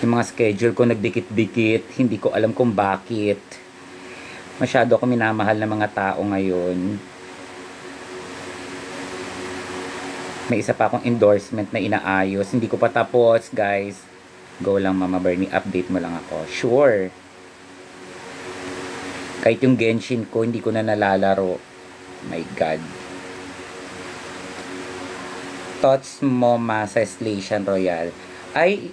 Yung mga schedule ko nagdikit-dikit, hindi ko alam kung bakit. Masyado ako minamahal ng mga tao ngayon. May isa pa akong endorsement na inaayos. Hindi ko pa tapos, guys. Go lang, Mama Bernie. Update mo lang ako. Sure. Kahit yung Genshin ko, hindi ko na nalalaro. My God. Thoughts mo, ma, sa Slation Royale? Ay,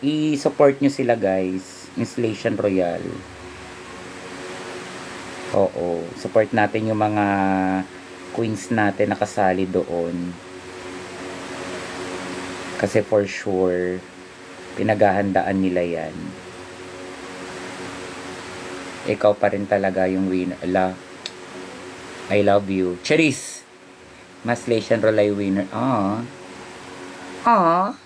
i-support nyo sila, guys. Slation Royale. Oo. Support natin yung mga queens natin nakasali doon. Kasi for sure, pinaghahandaan nila yan. Ikaw pa rin talaga yung winner. I love you. Cherise! Mas Slation Royale winner. Aww. Aww.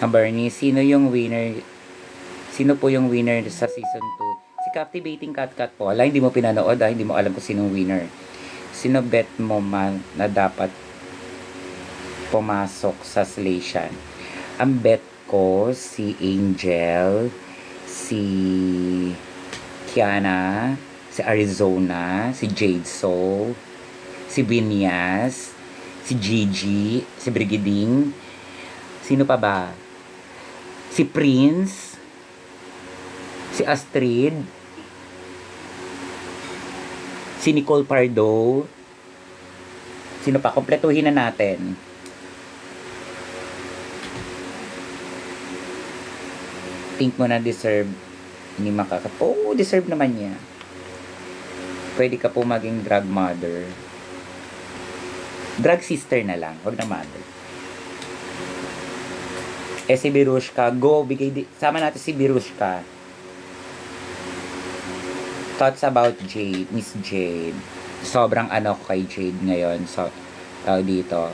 Bernie, sino yung winner? Sino po yung winner sa season 2? Si Captivating Cat Cat po. Ala, hindi mo pinanood hindi mo alam kung sinong winner. Sino bet mo man na dapat pumasok sa Slation? Ang bet ko, si Angel, si Kiana, si Arizona, si Jade Soul, si Vinyas, si Gigi, si Brigading, sino pa ba? Si Prince, si Astrid, si Nicole Pardo, sino pa? Kompletuhin na natin. Think mo na deserve ni Oo, deserve naman niya. Pwede ka po maging drag mother. Drag sister na lang, wag na mother. Si Birushka, go, sama natin si Birushka. Thoughts about Jade, Miss Jade. Sobrang kay Jade ngayon. So, dito.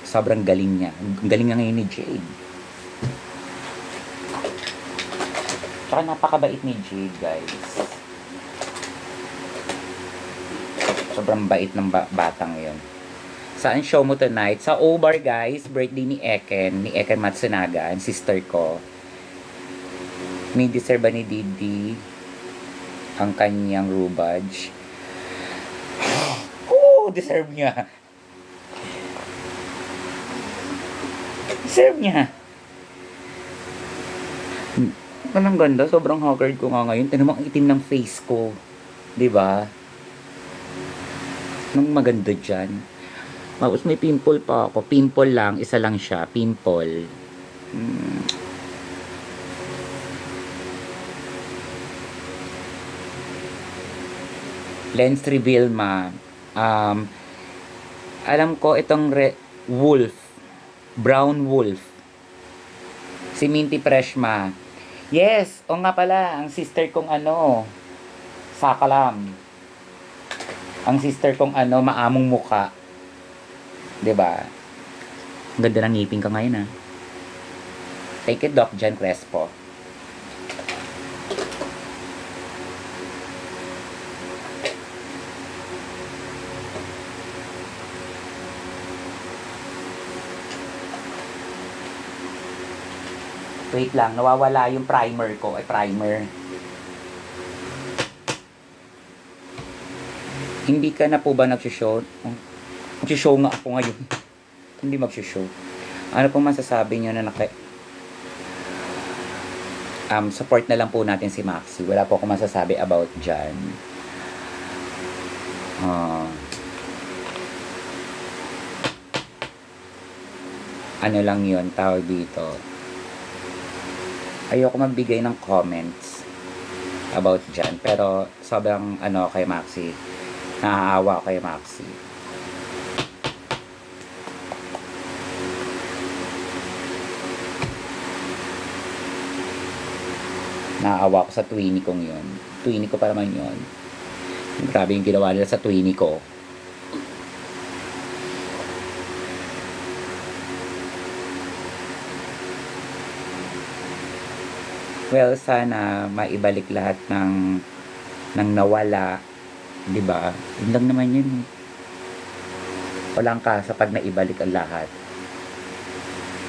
Sobrang galing niya. Galing nga ngayon ni Jade. Tsaka napakabait ni Jade, guys. Sobrang bait ng batang yun. Saan show mo tonight? Sa O-Bar, guys. Birthday ni Eken Matsunaga, ang sister ko. May deserve ba ni Didi ang kanyang rubage? Oh, deserve niya. Deserve niya. Anong ganda, sobrang haggard ko nga ngayon. Tignan mo ang itim ng face ko. 'Di ba? Anong maganda diyan? Tapos may pimple pa ako. Pimple lang, isa lang siya, pimple. Lens reveal, ma. Alam ko itong wolf, brown wolf. Si Minty Fresh, ma. Yes, o nga pala, ang sister kong Sakalam. Ang sister kong maamong muka. 'Di ba? Ang ganda ng ngipin ka ngayon, Take it, Doc Jan Crespo. Wait lang, nawawala yung primer ko. Primer. Hindi ka na po ba nagsishow? Magsishow nga ako ngayon. Hindi magsishow. Ano pong masasabi nyo na support na lang po natin si Maxi. Wala po akong masasabi about dyan. Ano lang yun, tawag dito. Ayoko magbigay ng comments about dyan. Pero sobrang kay Maxi. Naaawa kay Maxi. Naaawa ko sa Twinnie kong yun. Twinnie ko pa naman yun. Grabe yung ginawa nila sa Twinnie ko. Well, sana maibalik lahat ng nawala Di ba? Yun lang naman yun. Walang kasa pag naibalik ang lahat.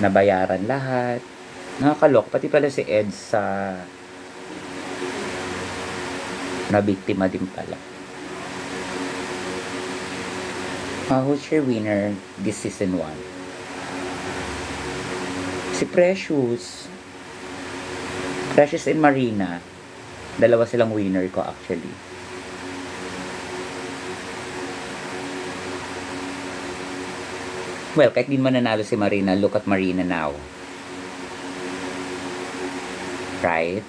Nabayaran lahat. Nakakalok. Pati pala si Ed sa nabiktima din pala. Who's your winner this season 1? Si Precious. Precious and Marina. Dalawa silang winner ko actually. Well, kahit di man nanalo si Marina, look at Marina now. Right?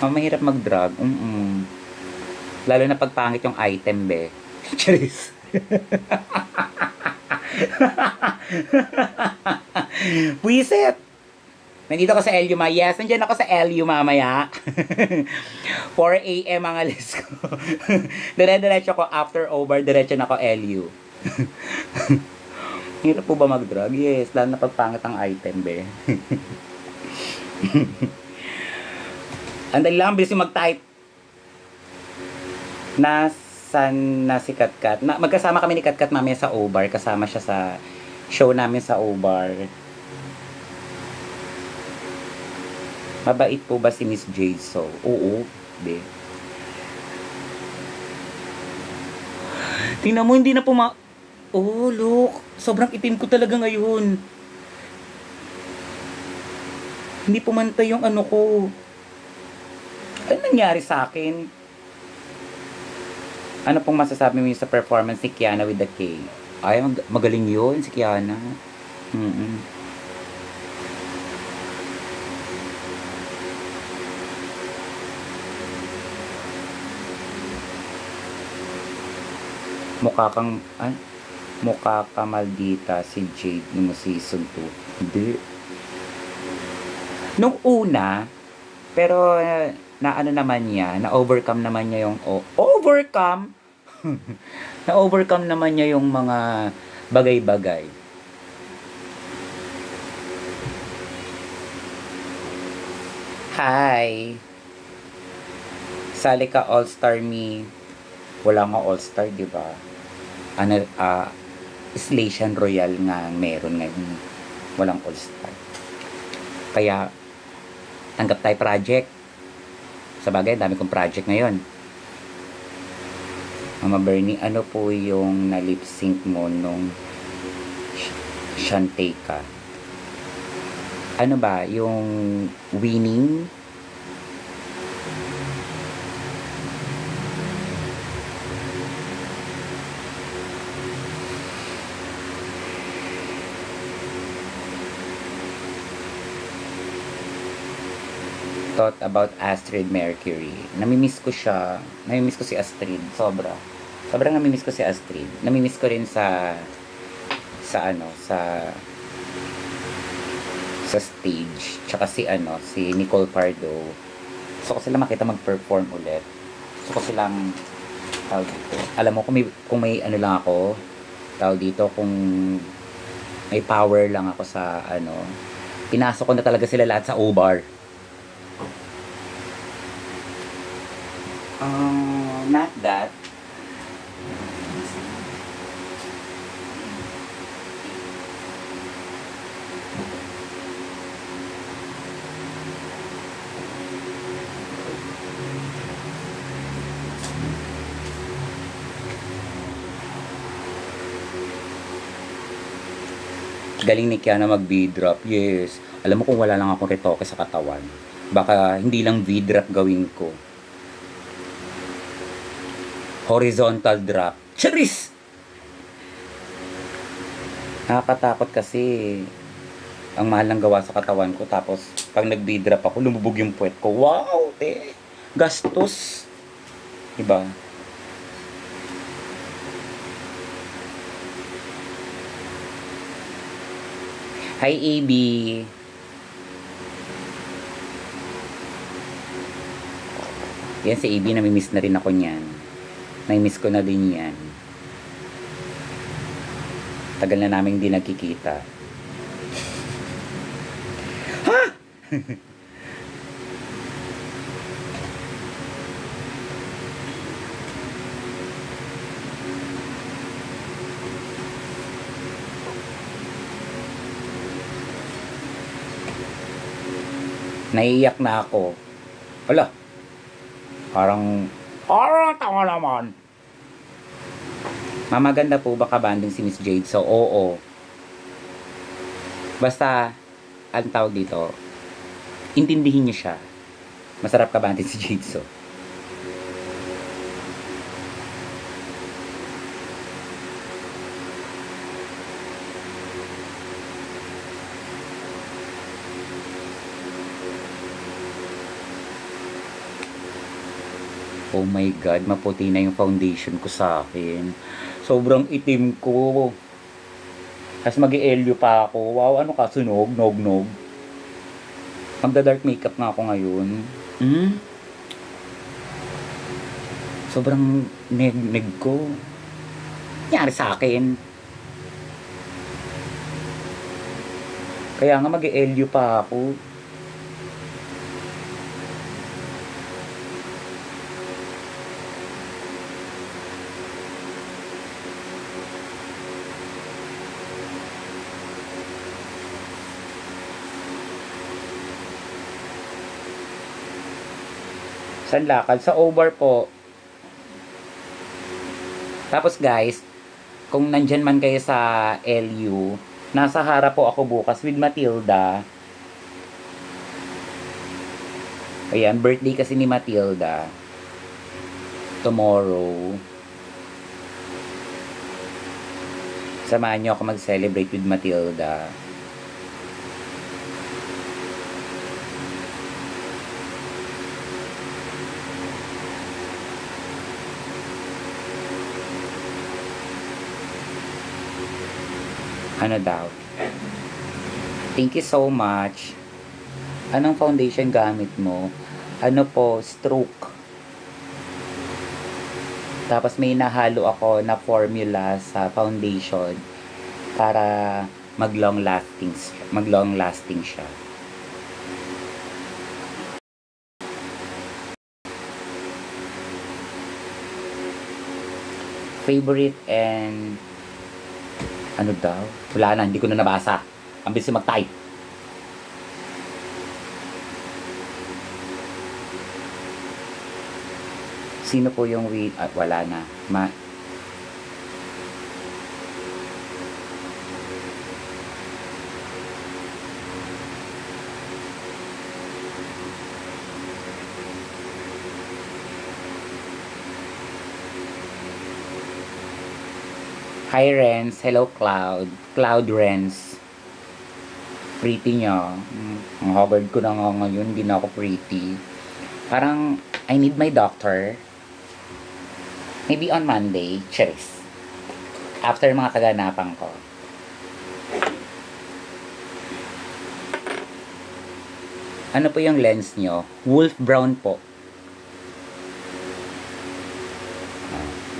Mahirap mag-drug. Lalo na pagpangit yung item, be. Charis. Wiset! Nandito ako sa LU, ma. Yes, nandiyan ako sa LU mamaya. 4 a.m. ang alis ko. Dire-diretso ko after over, diretso na ako LU. Hirap po ba mag-drug? Yes, lalo na pagpangit ang item, be. Andali lang, bilis yung mag-type. Nasan na si Katkat? Magkasama kami ni Katkat mamaya sa O-Bar. Kasama siya sa show namin sa O-Bar. Mabait po ba si Miss Jade? So, oo, be. Tingnan mo, hindi na po oh, look. Sobrang itim ko talaga ngayon. Hindi pumantay yung ano ko. Ano nangyari sa akin? Ano pong masasabi mo sa performance ni Kiana with the K? Ay, magaling yun si Kiana. Mukha ka maldita si Jade nung season 2. Hindi. Nung una, pero na-ano naman niya, na-overcome naman niya yung overcome? Na-overcome naman niya yung mga bagay-bagay. Hi! Sali ka All-Star Me. Wala nga All-Star, di ba? Slation Royal nga meron ngayon. Walang All-Star. Kaya, tanggap tayo project. Sa bagay, dami kong project ngayon. Mama Bernie, ano po yung na-lip sync mo nung Shanteka? Ano ba? Yung winning? Thought about Astrid Mercury. Namimiss ko siya. Namimiss ko si Astrid. Sobrang namimiss ko si Astrid. Namimiss ko rin sa stage. Tsaka si Nicole Pardo. Gusto ko sila makita mag-perform ulit. Gusto ko silang alam mo, kung may ano lang ako, tawag dito, kung may power lang ako sa pinasok ko na talaga sila lahat sa O-Bar. Not that. Galing ni Kiana mag V-drop. Yes. Alam mo, kung wala lang akong retoke sa katawan, baka hindi lang V-drop gawin ko. Horizontal drop. Charis! Nakakatakot kasi ang mahal ng gawa sa katawan ko, tapos pag nag-V-drop ako, lumubog yung puwet ko. Wow! Gastos. Diba? Hi, AB. Yan si AB, namimiss na rin ako niyan. Namimiss ko na din yan. Tagal na namin hindi nagkikita. Ha? Naiiyak na ako. Wala. Parang tama naman. Mamaganda po ba kabanding si Miss Jade? So, oo. Basta, ang tawag dito, intindihin niyo siya. Masarap kabanding si Jade. So, oh my God, maputi na yung foundation ko sa akin. Sobrang itim ko. Tapos mag-i-elyo pa ako. Wow, ano ka? Sunog? Nog-nog? Magda-dark makeup nga ako ngayon. Sobrang neg-neg ko. Nangyari sa akin. Kaya nga mag-i-elyo pa ako. Saan lakad? Sa over po. Tapos guys, kung nandyan man kayo sa LU, nasa harap po ako bukas with Matilda. Ayan, birthday kasi ni Matilda. Tomorrow. Samahan nyo ako mag-celebrate with Matilda. Ano daw? Thank you so much. Anong foundation gamit mo? Ano po? Stroke. Tapos may nahalo ako na formula sa foundation para mag-long lasting siya. Favorite and ano daw? Wala na, hindi ko na nabasa. Ang bilis mag-type. Sino po yung wala na. Hi Renz, hello Cloud. Cloud Renz. Pretty niya. Ang haggard ko na nga ngayon, hindi na ako pretty. Parang, I need my doctor. Maybe on Monday, cheers. After mga kaganapan ko. Ano po yung lens nyo? Wolf brown po.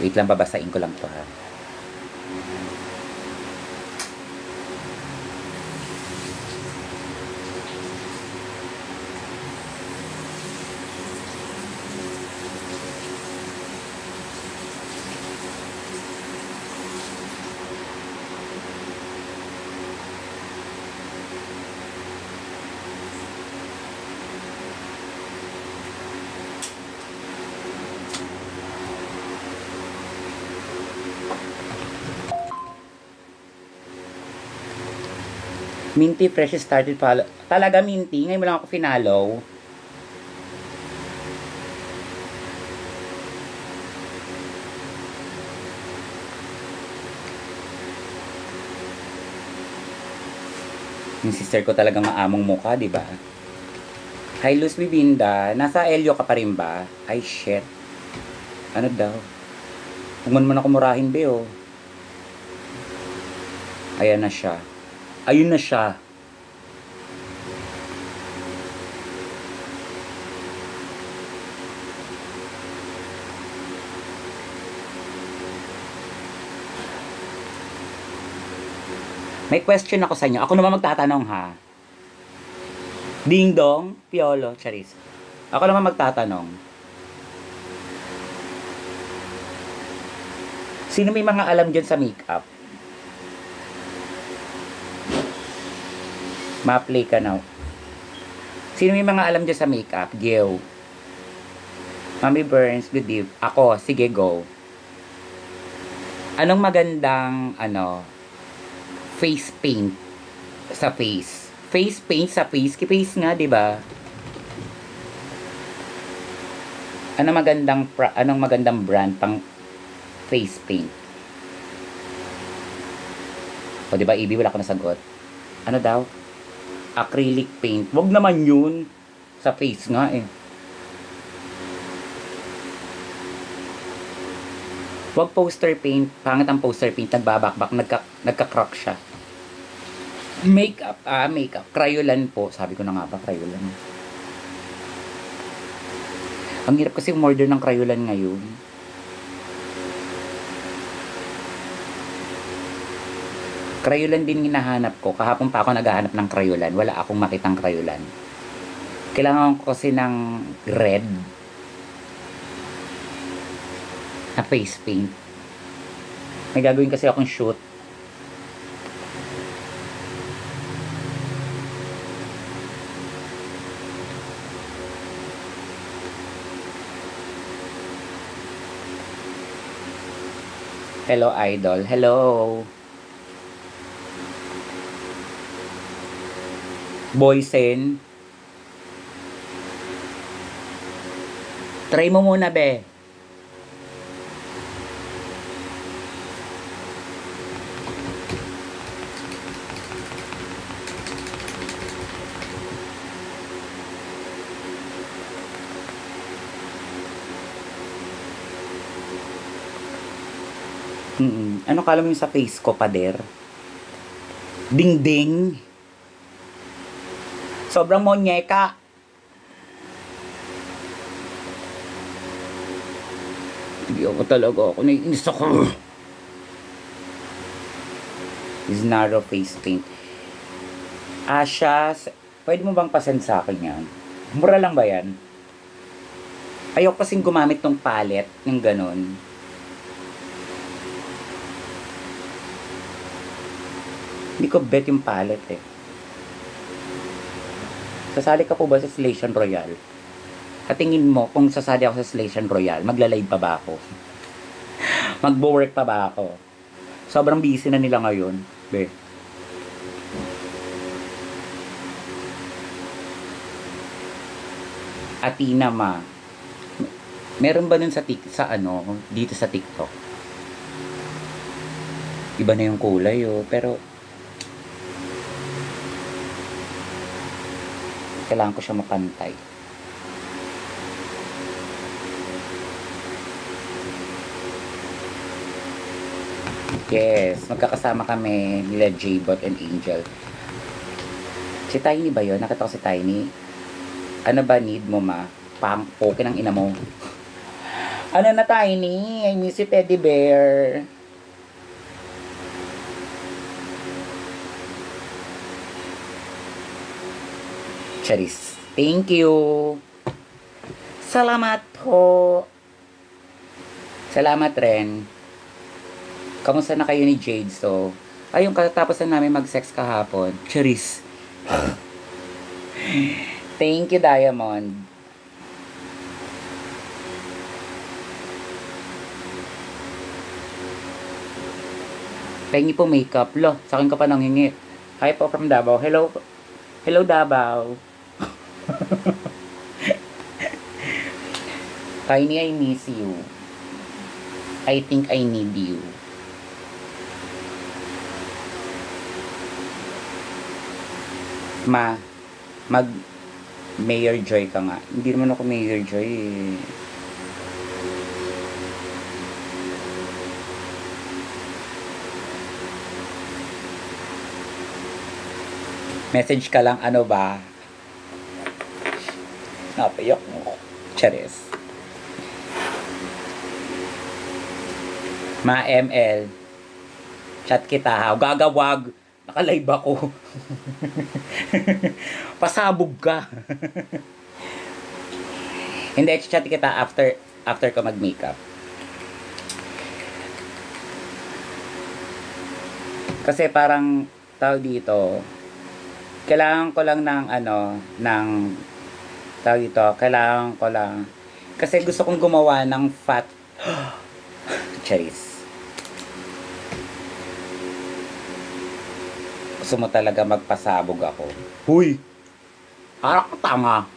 Wait lang, babasain ko lang to ha. Minty fresh started follow. Talaga Minty, ngayon mo lang ako finalo. Yung sister ko talaga maamong mukha, di ba? Hi Luz Bibinda, nasa Elio ka pa rin ba? Ay shit. Ano daw? Huwag man ako murahin, be, oh. Ayan na siya. Ayun na siya. May question ako sa inyo. Ako naman magtatanong ha. Ding dong, Piolo, Charis. Ako naman magtatanong. Sino may mga alam dyan sa makeup? Ma-play ka now. Sino may mga alam dyan sa makeup? Gil. Mami Burns, good eve. Ako, sige go. Anong magandang, face paint sa face? Face paint sa face? Face nga, di ba? Anong magandang brand pang face paint? O, di ba, Ibi, wala ko nasagot. Ano daw? Acrylic paint. Wag naman yun. Sa face nga eh. Wag poster paint. Pangit ang poster paint. Nagbabakbak. Nagka-crack siya. Makeup. Makeup. Crayolan po. Sabi ko na nga ba, crayolan. Ang hirap kasi umorder ng crayolan ngayon. Crayolan din hinahanap ko. Kahapon pa ako naghahanap ng crayolan. Wala akong makitang crayolan. Kailangan ko kasi ng red na face paint. May gagawin kasi akong shoot. Hello, idol. Hello. Boysen. Try mo muna, be. Ano kala mo yung sa face ko, pader? Ding-ding. Sobrang monyeka. Hindi ako talaga. Naiinis ako. Is narrow face paint. Asha, pwede mo bang pasend sa akin yan? Mura lang ba yan? Ayoko kasing gumamit ng palette. Yung ganon. Hindi ko bet yung palette eh. Sasali ka po ba sa Slation Royale? At tingin mo, kung sasali ako sa Slation Royale, magla-live pa ba ako? Magbo-work pa ba ako? Sobrang busy na nila ngayon. Be. Atina ma. Meron ba nun dito sa TikTok? Iba na yung kulay pero kailangan ko siya mapantay. Yes, magkakasama kami nila J-Bot and Angel. Si Tiny ba yun? Nakita ko si Tiny. Ano ba need mo ma? Okay ng ina mo. Ano na Tiny? I miss you teddy bear. Charis. Thank you. Salamat po. Salamat rin. Kamusta na kayo ni Jade? So, ayun, katapos na namin mag-sex kahapon. Charis. Thank you, Diamond. Pengi po makeup. Lo, sa akin ka pa nang hingi. Hi po from Davao. Hello. Hello, Davao. Tiny, I miss you. I think I need you. Mayor Joy ka nga. Hindi naman ako Mayor Joy eh. Message ka lang, ano ba? Napayok mo. Charis. Ma-ML. Chat kita ha. Gagawag. Naka-live ako. Pasabog ka. Hindi, chat kita after ko mag-makeup. Kasi parang tao dito, Kailangan ko lang ng ano, ng tawag dito, kailangan ko lang kasi gusto kong gumawa ng fat charis. Gusto mo talaga magpasabog ako. Huy! Harap ka tanga.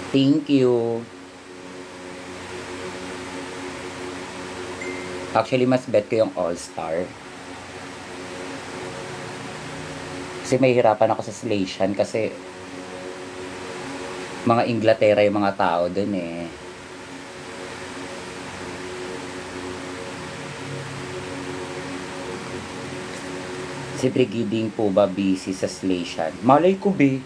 Thank you. Actually, mas bet ko yung All-Star. Kasi may hirapan ako sa Slation kasi mga Inglaterra yung mga tao dun eh. Si Brigiding po ba busy sa Slation? Malay ko be.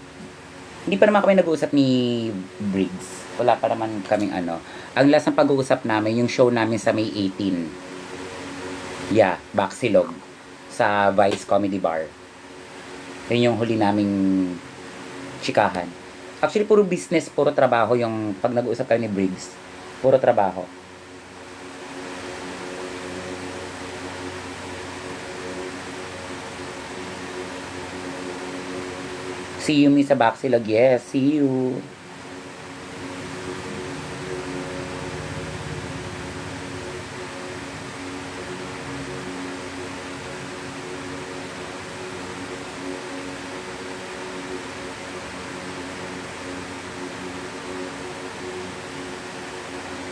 Hindi pa naman kami nag-uusap ni Briggs. Wala pa naman kaming ano. Ang last ng pag-uusap namin, yung show namin sa May 18. Yeah, Baxilog. Sa Vice Comedy Bar. Yun yung huli naming chikahan. Actually, puro business, puro trabaho yung pag nag-uusap kami ni Briggs. Puro trabaho. See you, me sa Baxilog. Yes, see you.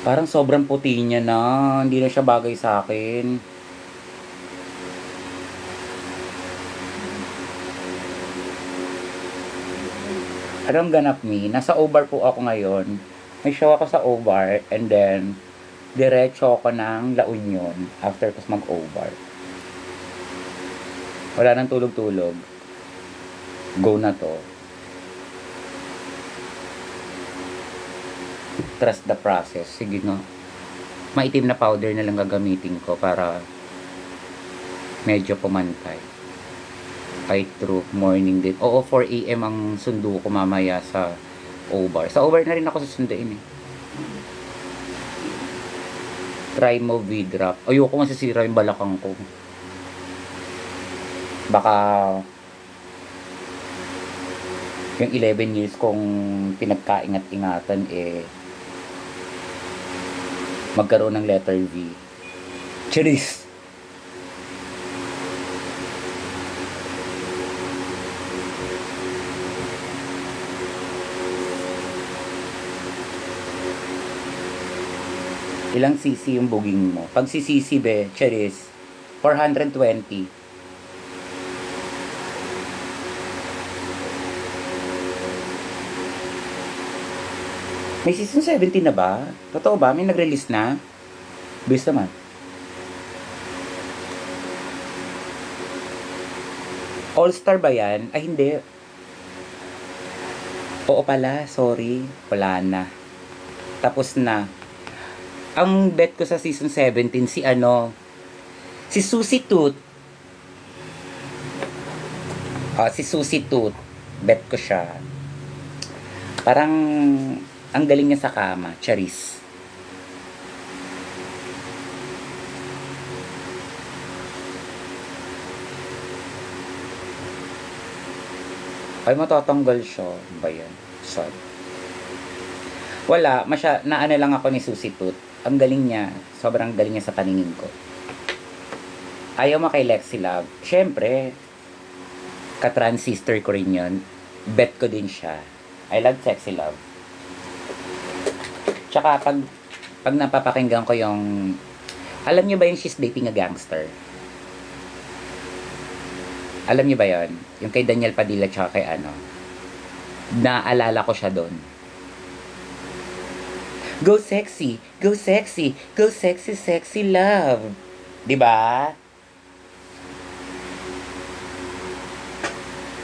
Parang sobrang puti niya na. Hindi na siya bagay sa akin. Anong ganap me? Nasa O-Bar po ako ngayon. May show ako sa O-Bar. And then, diretso ako ng La Union after ko mag-O-Bar. Wala nang tulog-tulog. Go na to. Trust the process. Sige nga. Maitim na powder na lang gagamitin ko para medyo pumantay. Ay, true. Morning din. Oo, 4 AM ang sundo ko mamaya sa O-Bar. Sa O-Bar na rin ako susunduin eh. Try mo V-drop. Ayoko masisira yung balakang ko. Baka yung 11 years kong pinagkaingat-ingatan eh magkaroon ng letter V. Cheers! Ilang cc yung buging mo? Pag si cc be, cheers, 420. May season 17 na ba? Totoo ba? May nag-release na? Bis naman. All-Star ba yan? Ay, hindi. Oo pala, sorry. Wala na. Tapos na. Ang bet ko sa season 17, si ano? Si Susie Tooth. Si Susie Tooth. Bet ko siya. Parang ang galing niya sa kama, charis. Ay, matatanggal siya. Ba yan? Sad. Wala, naano lang ako ni Susie Tooth. Ang galing niya. Sobrang galing niya sa paningin ko. Ayaw mo kay Lexi Love. Siyempre, ka-transistor ko rin yun. Bet ko din siya. I love Sexy Love. Tsaka pag napapakinggan ko yung, alam niyo ba yung She's Dating a Gangster? Alam niyo ba yon? Yung kay Daniel Padilla tsaka kay ano? Naalala ko siya doon. Go sexy, go sexy, go sexy, sexy love. 'Di ba?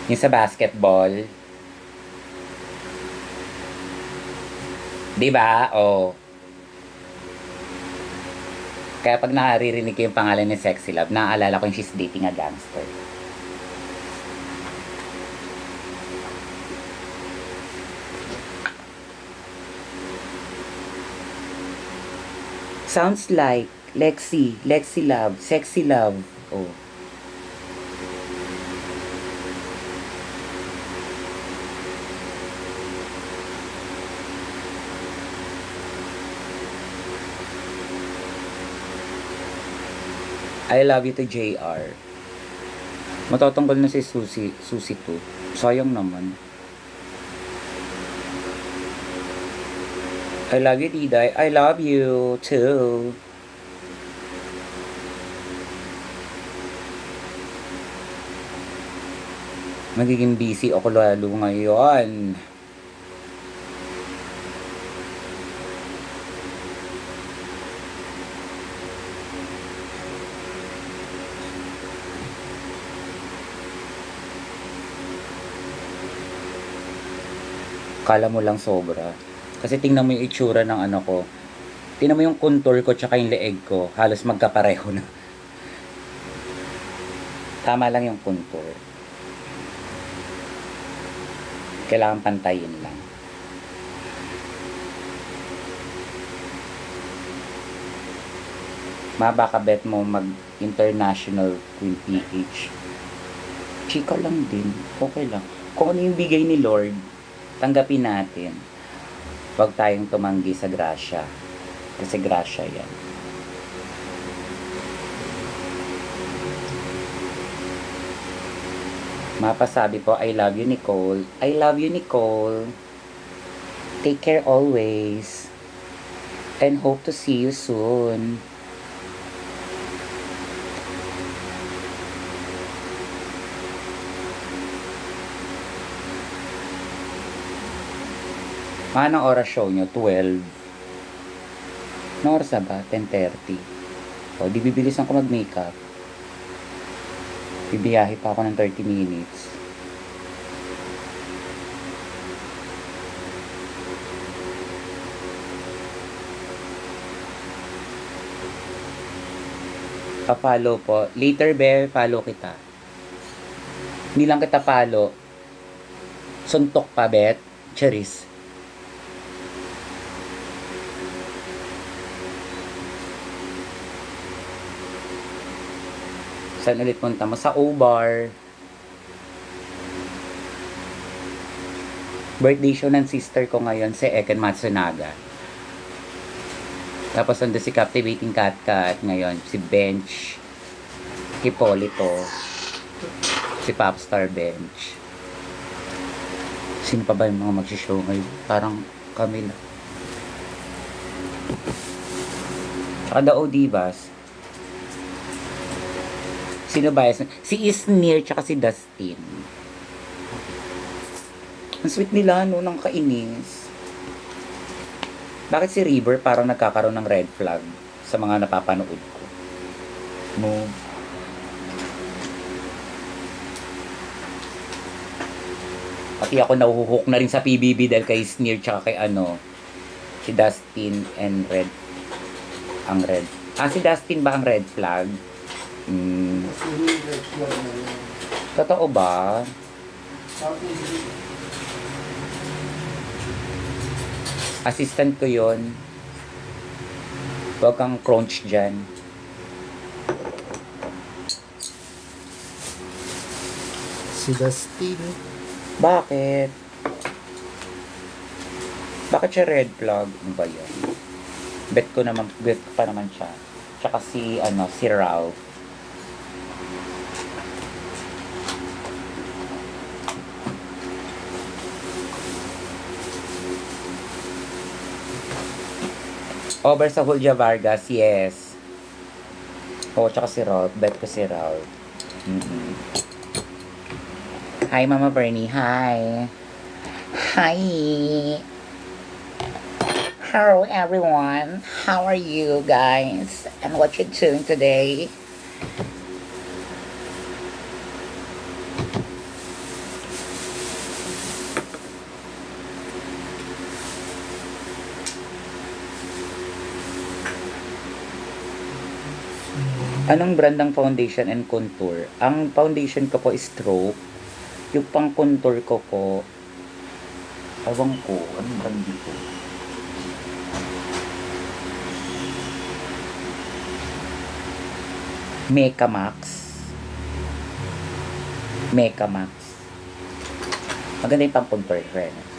Yung sa basketball. 'Di ba? Oh. Kaya pag naririnig ko yung pangalan ni Sexy Love, naaalala ko yung She's Dating a Gangster. Sounds like Lexi Love, Sexy Love. Oh. I love you to JR. Matatanggal na si Susie 2. Sayang naman. I love you, Diday. I love you too. Magiging busy ako lalo ngayon. Kala mo lang sobra. Kasi tingnan mo yung itsura ng ano ko. Tingnan mo yung contour ko tsaka yung leeg ko. Halos magkapareho na. Tama lang yung contour. Kailangan pantayin lang. Baka bet mo mag-international Queen PH. Chika lang din. Okay lang. Kung ano yung bigay ni Lord, tanggapin natin. Huwag tayong tumanggi sa grasya. Kasi grasya yan. Mapasabi po, I love you, Nicole. I love you, Nicole. Take care always. And hope to see you soon. Anong oras show nyo? 12. Anong oras na ba? 10:30. O, di bibilisan ko mag-makeup. Bibiyahe pa ako ng 30 minutes. Pa-follow po. Later, be, follow kita. Hindi lang kita follow. Suntok pa, bet. Charis. Saan ulit punta mo? Sa O-Bar. Birthday show ng sister ko ngayon, si Eken Matsunaga. Tapos nandun si Captivating Cat Cat ngayon, si Bench, Hipolito, si Popstar Bench. Sino pa ba yung mga magsishow ngayon? Parang kami lang. Tsaka The O-Divas. Sino ba? Si Isnir tsaka si Dustin. Ang sweet nila, no, ng kainis. Bakit si River parang nagkakaroon ng red flag sa mga napapanood ko? No. Pati ako nahuhuk na rin sa PBB dahil kay Sneer tsaka kay si Dustin and Red. Ang red. Si Dustin ba ang red flag? Totoo ba? Assistant ko yon. Huwag kang crunch dyan. Si Dustin. Bakit? Bakit siya red flag? Ano ba yan? Bet ko pa naman siya. Tsaka si Ralph. Over sa Julia Vargas, yes. Tsaka si Ralph. Bet ko si Ralph. Hi, Mama Bernie. Hi. Hi. Hello, everyone. How are you guys? And what you doing today? Anong brand ng foundation and contour? Ang foundation ko po is Stroke. Yung pang contour ko po, awang ko, anong brand dito? Meka Max. Meka Max. Maganda yung pang contour, friends.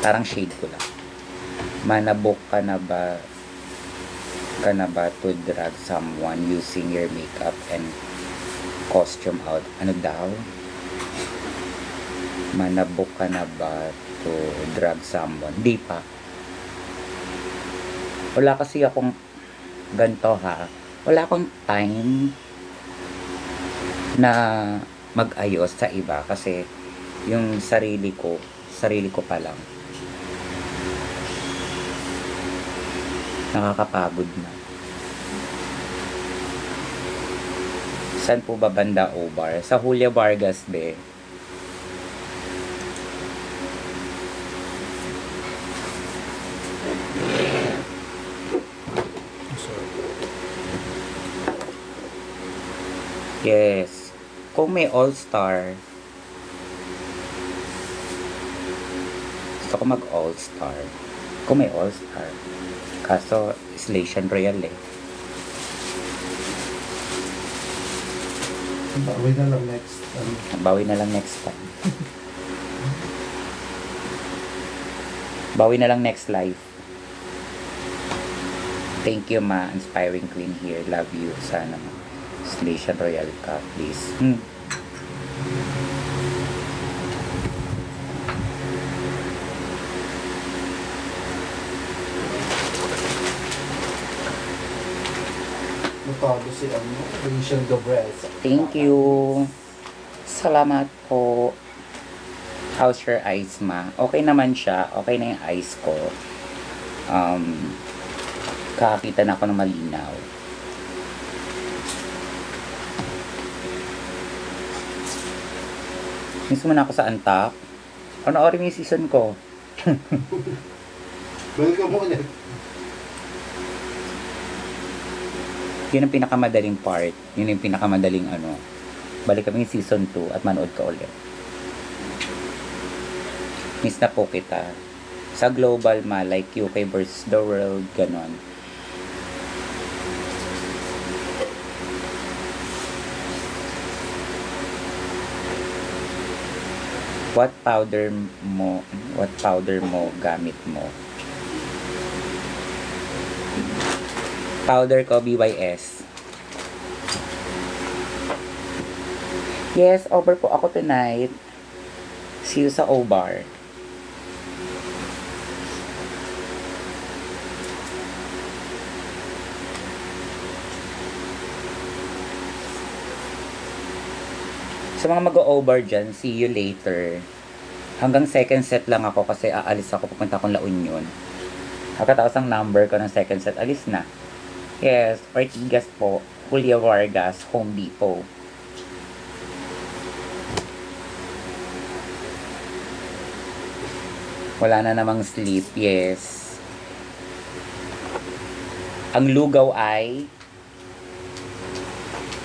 Parang shade ko lang. Manabok ka na ba to drag someone using your makeup and costume out? Ano daw? Manabok ka na ba to drag someone? Di pa. Wala kasi akong ganito ha. Wala akong time na mag-ayos sa iba kasi yung sarili ko pa lang. Nakakapagod na. Saan po ba banda Obar? Sa Julia Vargas, be. Yes. Kung may all-star, gusto ko mag-all-star. Kung may all-star. Kaso, Slation Royal eh. Bawi na lang next. Bawi na lang next time. Bawi na lang next life. Thank you, ma. Inspiring queen here. Love you. Sana ma. Slation Royal ka, please. Natalo si Rachel Dobrez. Thank you. Salamat po. How's your eyes, ma? Okay naman siya. Okay na yung eyes ko. Kakakita na ako ng malinaw. Miss mo na ako sa Antak. Ano oras yung season ko? Welcome mo ulit. Yun ang pinakamadaling part. Yun yung pinakamadaling ano. Balik kami yung season 2 at manood ka ulit. Miss na po kita. Sa global ma, like UK versus the world, ganon. What powder mo gamit mo? Powder ko, BYS. Yes, over po ako tonight. See you sa O-Bar. Sa mga mag-o-over dyan, see you later. Hanggang second set lang ako kasi aalis ako, pupunta akong La Union. Pagkatapos ang number ko ng second set, alis na. Yes, Ortigas po. Julia Vargas, Home Depot. Wala na namang sleep, yes. Ang lugaw ay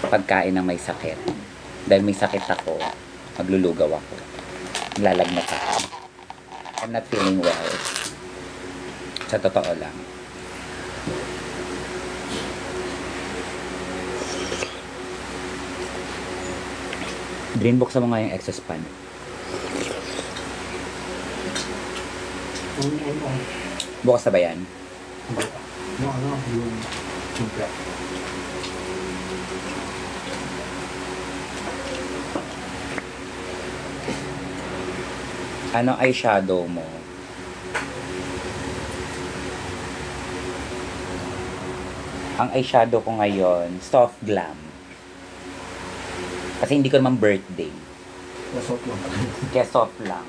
pagkain ng may sakit. Dahil may sakit ako, maglulugaw ako. Lalagnat ako. I'm not feeling well. Sa totoo lang. Drain, buksan mo nga yung excess pan. Bukas na ba yan? Ano eyeshadow mo? Ang eyeshadow ko ngayon, soft glam. Kasi hindi ko naman birthday. Kaya soft lang.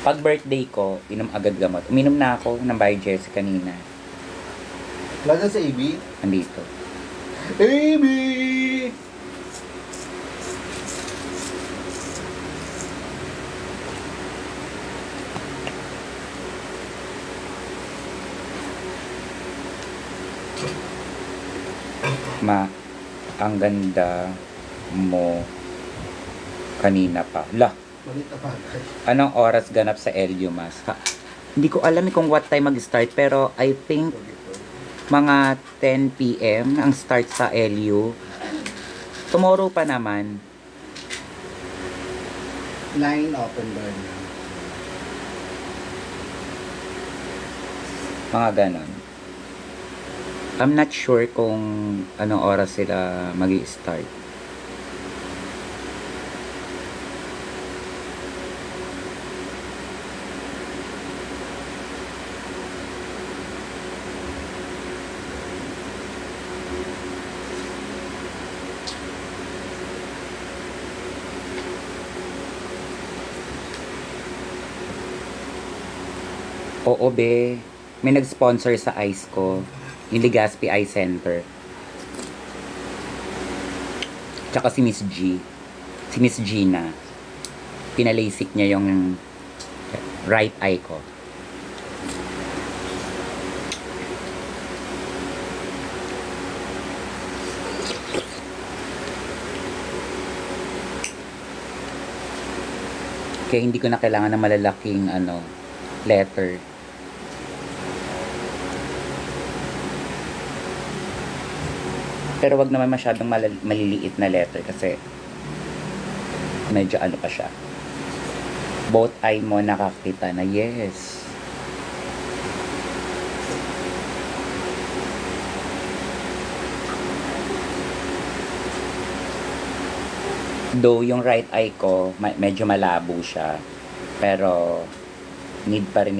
Pag birthday ko, inom agad gamot. Uminom na ako ng Bio Jessica kanina. Wala sa AB? Andito. AB! Ma, ang ganda mo kanina pa. La, Malit na bagay. anong oras ganap sa LU Mas? Ha, hindi ko alam kung what time mag-start, pero I think mga 10 p.m. ang start sa LU. Tomorrow pa naman. 9 open door na. Mga ganon. I'm not sure kung anong oras sila mag-i-start. Oo, be. May nag-sponsor sa ICE ko. Yung Legazpi Eye Center. Tsaka si Miss G. Si Miss Gina. Pinalasik niya yung right eye ko. Kaya hindi ko na kailangan ng malalaking letter. Pero wag naman masyadong maliliit na letter kasi medyo pa siya. Both eye mo nakakita na, yes. Though yung right eye ko medyo malabo siya, pero need pa rin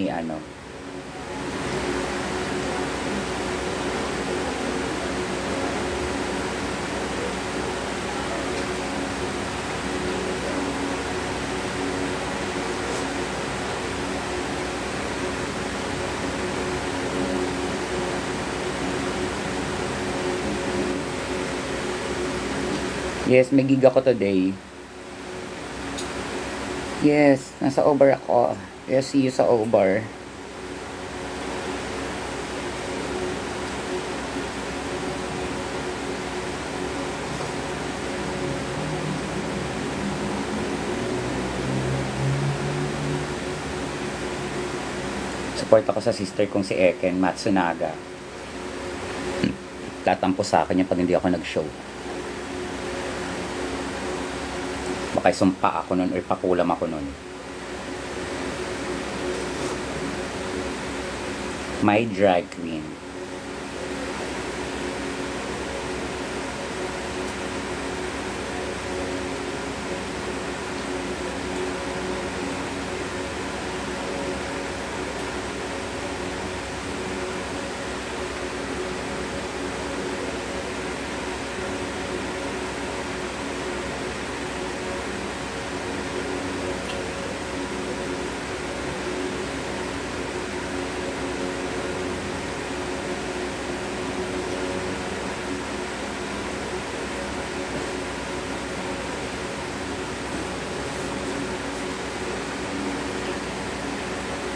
Yes, may gig ako today. Yes, nasa Obar ako. Yes, see you sa Obar. Support ako sa sister kong si Eken Matsunaga. Tatampo sa akin yan pag hindi ako nag-show. Baka sumpa ako nun or pakulam ako nun. My drag queen.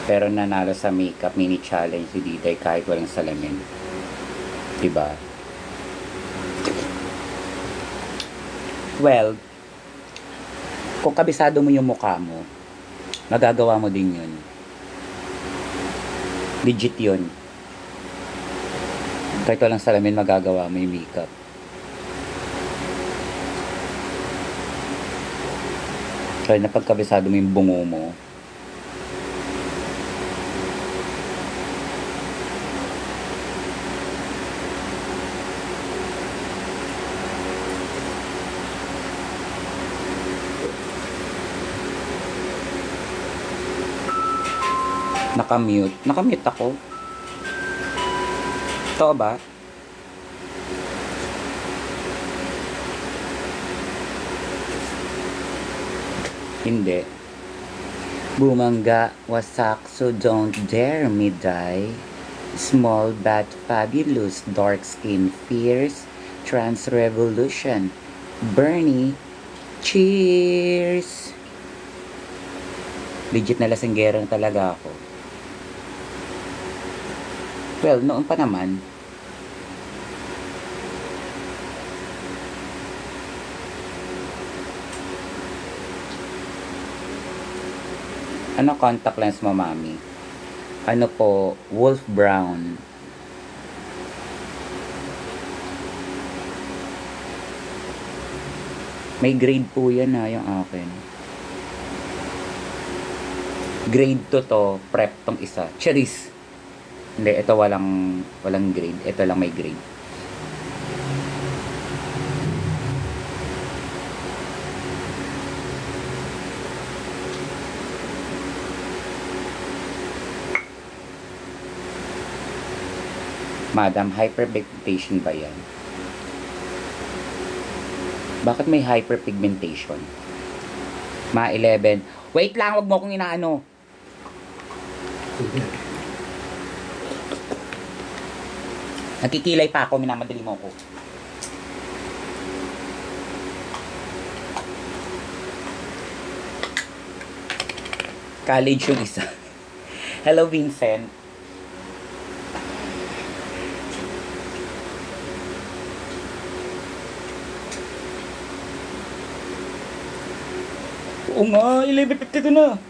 Pero nanalo sa makeup mini challenge si Diday kahit walang salamin. Diba? Well, kung kabisado mo yung mukha mo, magagawa mo din yun. Legit yun. Kahit walang salamin, magagawa mo yung makeup. Kaya na pagkabisado mo yung bungo mo, Nakamute. Nakamute ako. Totoo ba? Hindi. Bumangga, wasak, so don't dare me die. Small but fabulous, dark skin, fierce, trans revolution. Bernie, cheers! Legit na lasinggerang talaga ako. Well, noon pa naman. Ano contact lens mo, mami? Ano po? Wolf Brown. May grade po yan ha, yung akin. Grade 2 to, prep tong isa. Charis! Hindi, ito walang grade. Ito lang may grade. Madam, hyperpigmentation ba yan? Bakit may hyperpigmentation? Ma 11. Wait lang, wag mo akong inaano. Nakikilay pa ako, minamadali mo ako. College yung isa. Hello, Vincent. Oo nga, 11:52 na.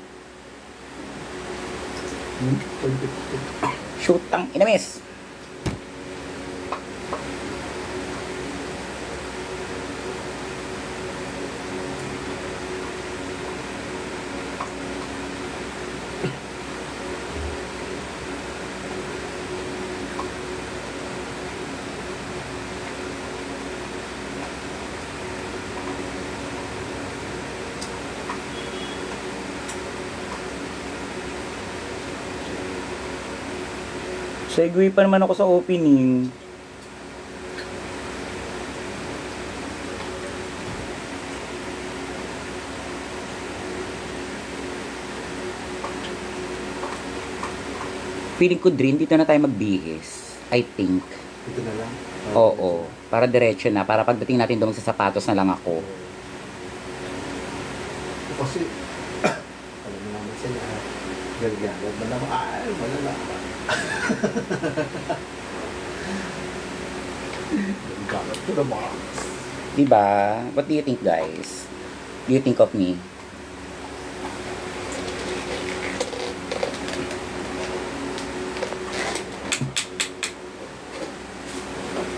Shoot ang inamis. Segue pa naman ako sa opening. Feeling ko, Drin, dito na tayo magbihis. I think. Ito na lang. Oo. Para diretso na. Para pagdating natin doon sa sapatos na lang ako. Kasi, alam mo naman sila, galgagad na naman, malalaman. Galgagad to the box. Diba? What do you think, guys? Do you think of me?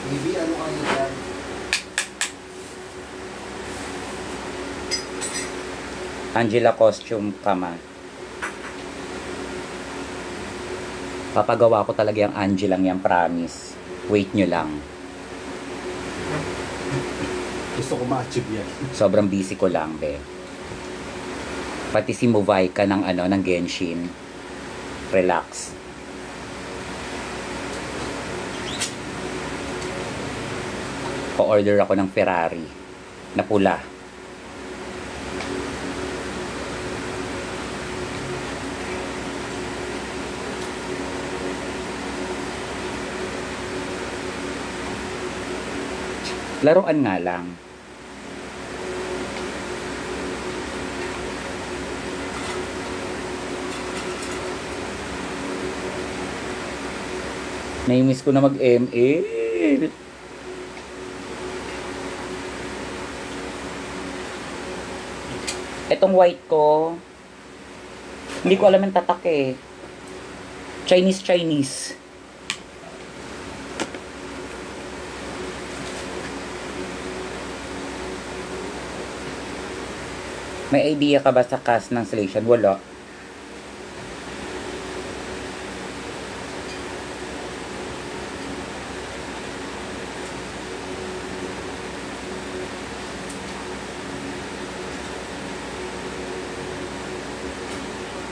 Bibi, ano kayo dyan? Angela costume kama. Papagawa ko talaga yung Angelang yan, promise. Wait nyo lang. Gusto ko ma-achieve yan. Sobrang busy ko lang, be. Pati si Movaika ng ng Genshin. Relax. Pa-order ako ng Ferrari na pula. Laruan nga lang. Naimiss ko na mag-ML. Etong white ko, hindi ko alam yung tatak eh. Chinese. May idea ka ba sa cast ng Salation? Wala.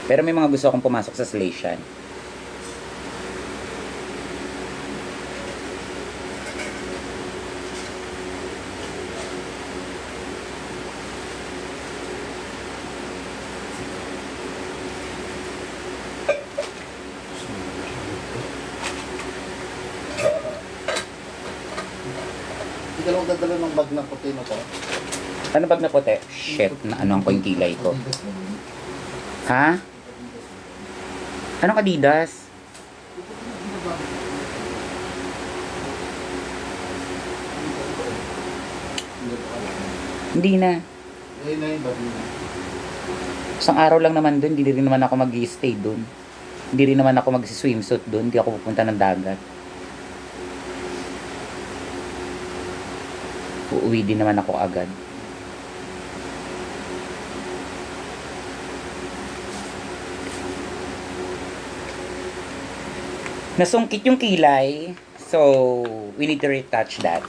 Pero may mga gusto akong pumasok sa Salation. Hindi ka lang dadala ng bag na puti na to. Ano bag na puti? Shit, na ano ko yung kilay ko. Ha? Anong Adidas? Hindi na. Eh, na yung bag na. Isang araw lang naman dun, hindi rin naman ako mag-i-stay dun. Hindi rin naman ako mag-swimsuit dun, hindi ako pupunta ng dagat. Uuwi din naman ako agad. Nasungkit yung kilay. So, we need to retouch that.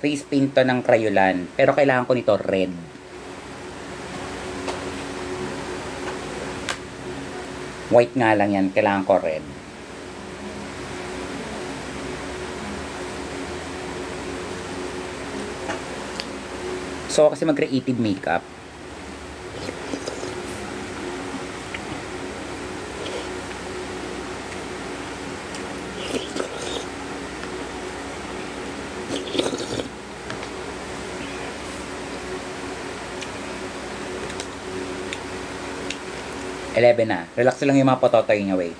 Face paint to ng Crayolan. Pero kailangan ko nito red. White nga lang yan. Kailangan ko red. So, kasi mag-creative makeup. Eleven na. Relax lang yung mga pototoy niya, wait.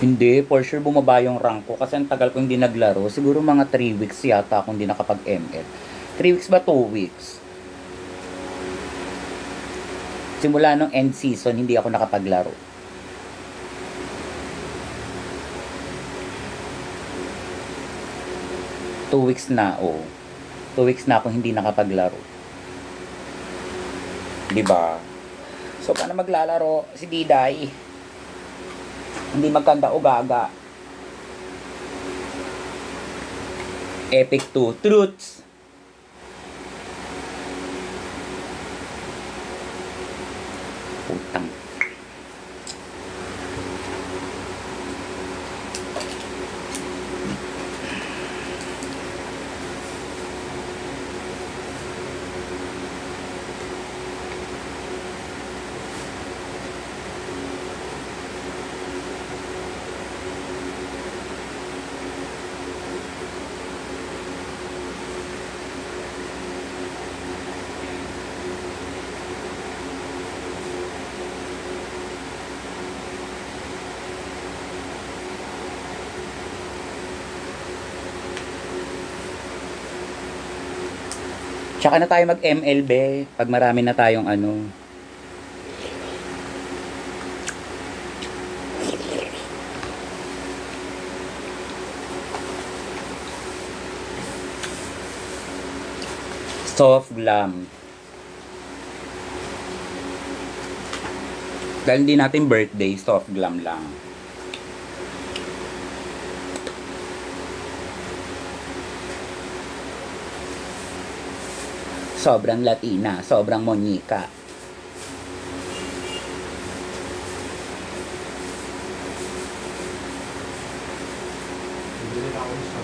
Hindi, for sure bumaba yung rank ko kasi ang tagal ko hindi naglaro. Siguro mga 3 weeks yata akong hindi nakapag-ML. 3 weeks ba? 2 weeks? Simula nung end season, hindi ako nakapaglaro. Two weeks na, oh. 2 weeks na akong hindi nakapaglaro. Diba? So, paano maglalaro si Diday? Hindi magkanda o gaga. Epic 2 Truths. Putang. Tsaka na tayo mag-MLB pag marami na tayong ano. Soft glam. Dahil hindi natin birthday, soft glam lang. Sobrang Latina, sobrang Monica. Hindi rin ako sa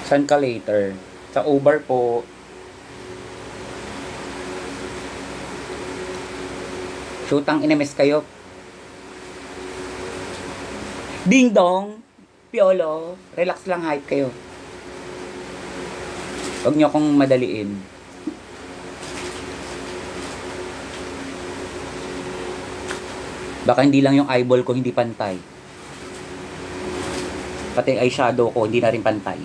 Saan ka later? Sa Uber po. Shootang inimes kayo. Ding dong! Piolo, relax lang, hype kayo. Huwag niyo akong madaliin. Baka hindi lang yung eyeball ko hindi pantay. Pati eyeshadow ko hindi na rin pantay.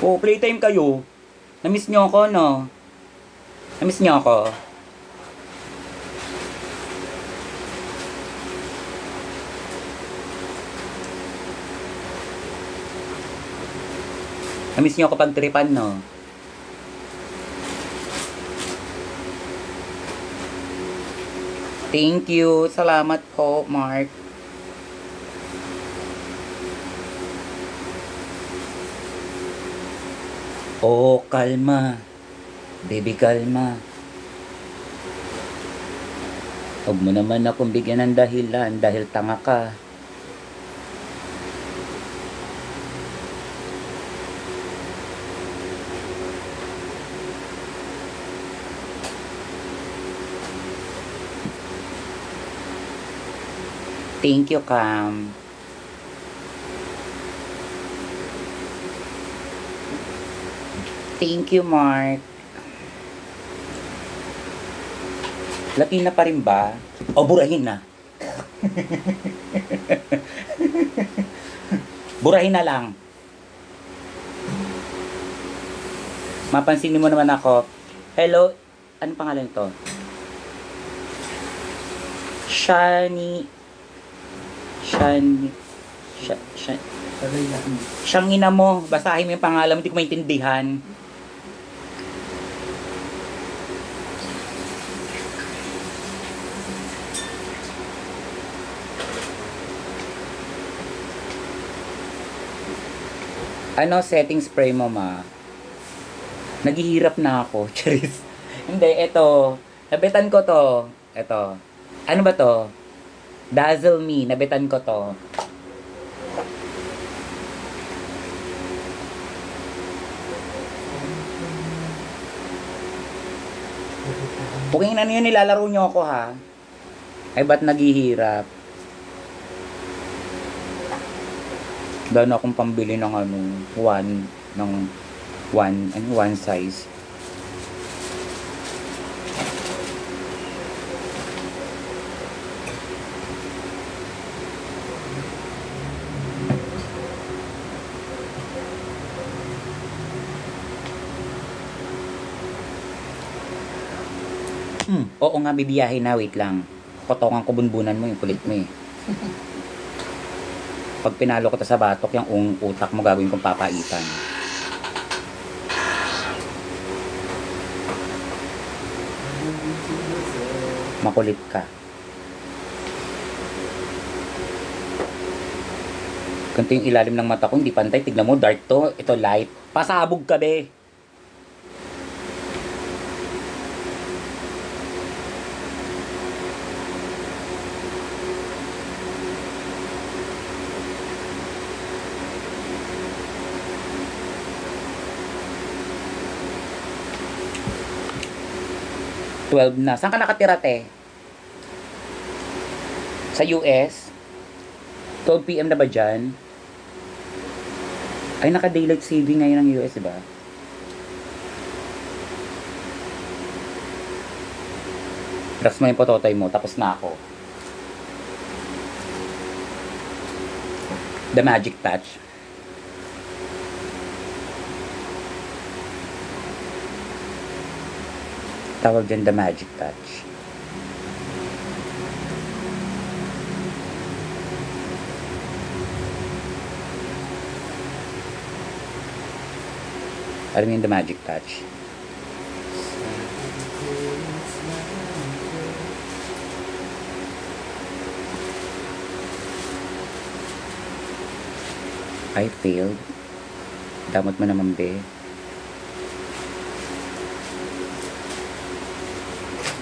Oh, playtime kayo. Na-miss niyo ako, no? Na-miss niyo ako. Na-miss niyo ako pag tripan, no? Thank you. Salamat po, Mark. Oh, kalma. Baby, kalma. Huwag mo naman akong bigyan ng dahilan dahil tanga ka. Thank you, Cam. Thank you, Mark. Latina pa rin ba? O, burahin na. Burahin na lang. Mapansinin mo naman ako. Hello? Anong pangalan ito? Shani. Siyang ina mo. Basahin mo yung pangalan mo. Hindi ko maintindihan. Ano setting spray mo, ma? Naghihirap na ako. Charis. Hindi, eto. Nabetan ko to. Eto. Ano ba to? Dazzle Me. Nabetan ko to. Kung ano yun, nilalaro nyo ako, ha? Ay, ba't naghihirap? Dahil akong pambili ng one size. Oo nga, bibiyahe na. Wait lang. Kotongan ko bunbunan mo yung kulit mo eh. Pag pinalo ko ta sa batok, yung utak mo gagawin kong papaitan. Makulit ka. Ganito yung ilalim ng mata ko, hindi pantay. Tignan mo, dark to. Ito light. Pasabog ka, be. Na. Saan ka nakatira, te? Sa US? 12 PM na ba dyan? Ay, naka-daylight saving ngayon ng US, diba? Press mo yung pototoy mo, tapos na ako. The Magic Touch. Tawag dyan, The Magic Touch. Alam mo yung The Magic Touch? I failed. Damot mo naman, be.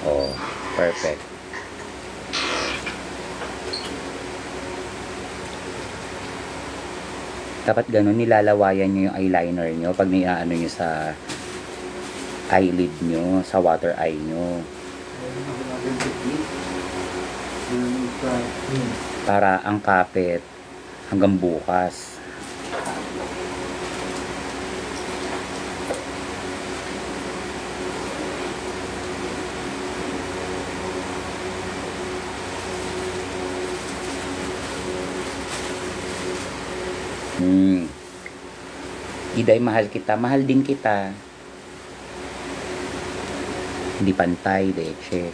Oh, perfect. Dapat ganun, nilalawayan nyo yung eyeliner nyo pag niaano nyo sa eyelid nyo, sa water eye nyo. Para ang kapit hanggang bukas. Iday, mahal kita. Mahal din kita. Hindi pantay, deche.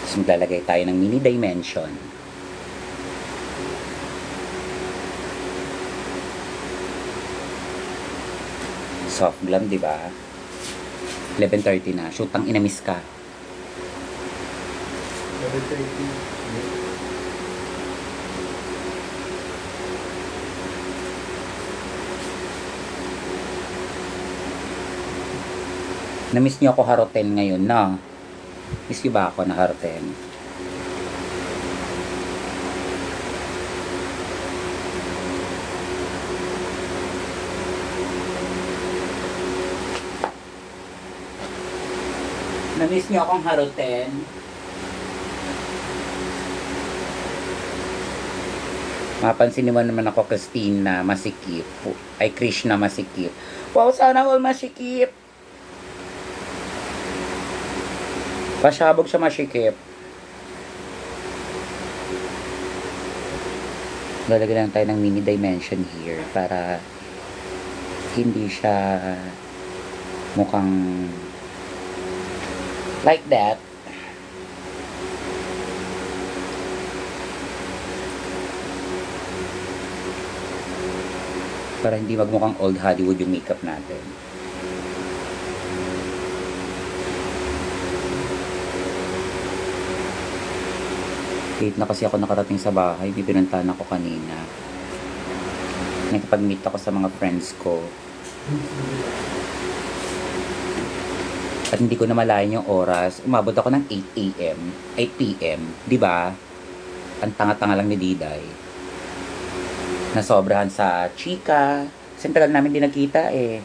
Tapos maglalagay tayo ng mini dimension. Soft glam, di ba? 11:30 na. Shoot, ang inamis ka. 7:30. Na-miss niyo ako haroten ngayon, na? Miss niyo ba ako na haroten? Na-miss niyo akong haroten? Mapansin mo naman ako, Christine, na masikip. Ay, Krishna masikip. Wow, sana all masikip. Pasabog siya masikip. Lalagyan lang tayo ng mini dimension here para hindi siya mukhang like that. Para hindi magmukhang old Hollywood yung makeup natin. Late na kasi ako nakarating sa bahay. Bibinantahan ako kanina. Nakipag-meet ako sa mga friends ko. At hindi ko na malayan yung oras. Umabot ako ng 8 a.m. 8 p.m. Diba? Ang tanga-tanga lang ni Diday. Nasobrahan sa chika. Kasi tagal namin din nagkita eh.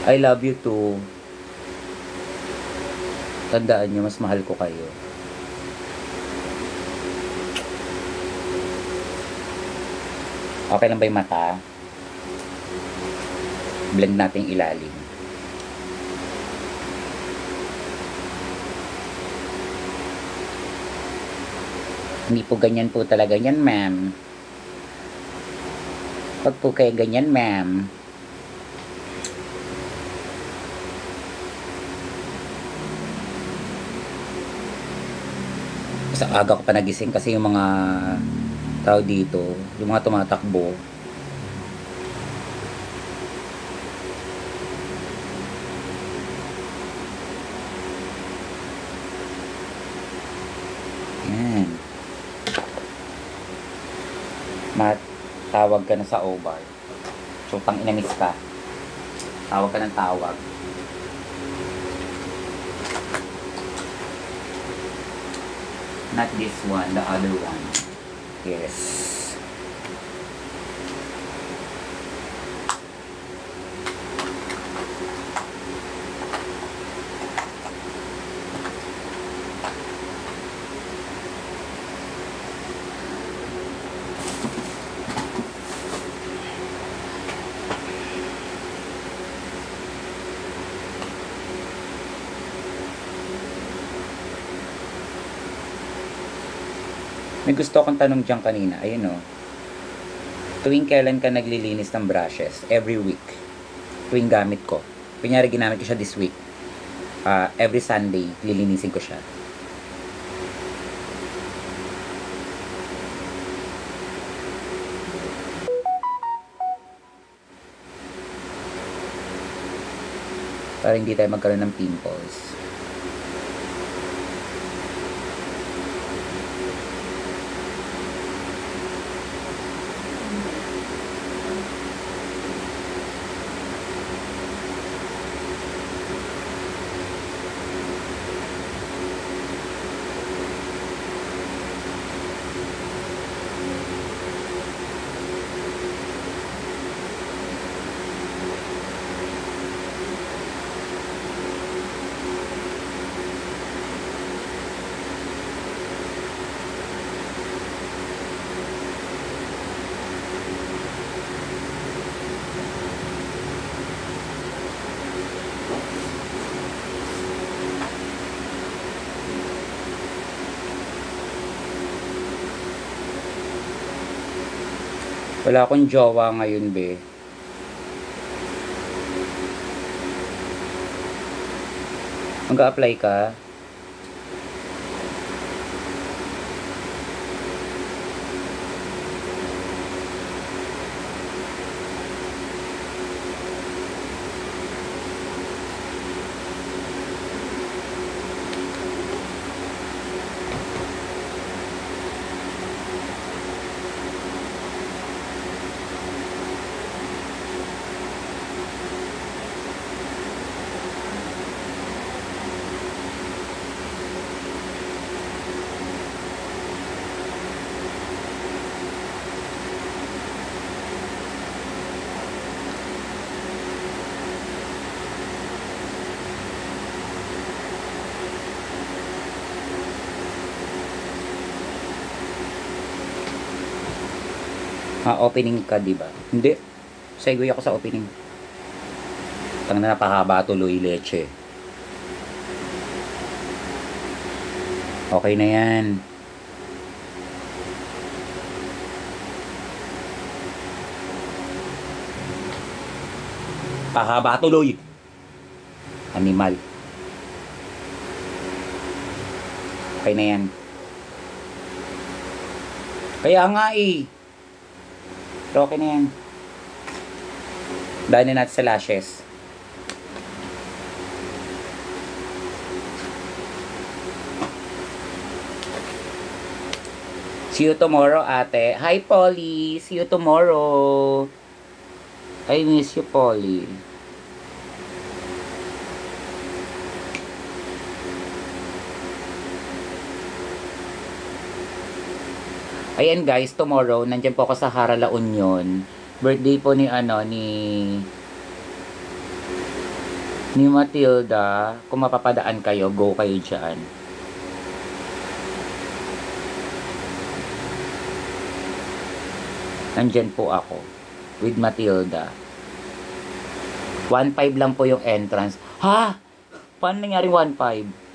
I love you too. Tandaan nyo, mas mahal ko kayo. Okay lang ba yung mata? Blend natin yung ilalim. Hindi po ganyan po talaga yan, ma'am. Pag po kayo ganyan, ma'am. Sa aga ko pa nagising kasi yung mga tao dito, yung mga tumatakbo. Yan. Matawag ka na sa OBAR. So, pang inamis ka. Tawag ka ng tawag. Not this one, the other one. Yes. May gusto akong tanong dyan kanina. Ayun o. Tuwing kailan ka naglilinis ng brushes? Every week. Tuwing gamit ko. Kunyari ginamit ko siya this week. Every Sunday, lilinisin ko siya. Para hindi tayo magkaroon ng pimples. Wala akong jowa ngayon, be. Mag-a-apply ka? Opening ka, di ba? Hindi. Segue ako sa opening. Tang na napahaba tuloy leche. Okay na yan. Pahaba tuloy. Animal. Okay na yan. Kaya nga eh. Pero okay na yan. Daanin natin sa lashes. See you tomorrow, ate. Hi, Polly. See you tomorrow. I miss you, Polly. Ayan guys, tomorrow, nandiyan po ako sa Harala Union. Birthday po ni Matilda. Kung mapapadaan kayo, go kayo dyan. Nandyan po ako with Matilda. 1.5 lang po yung entrance. Ha? Paano nangyari 1.5?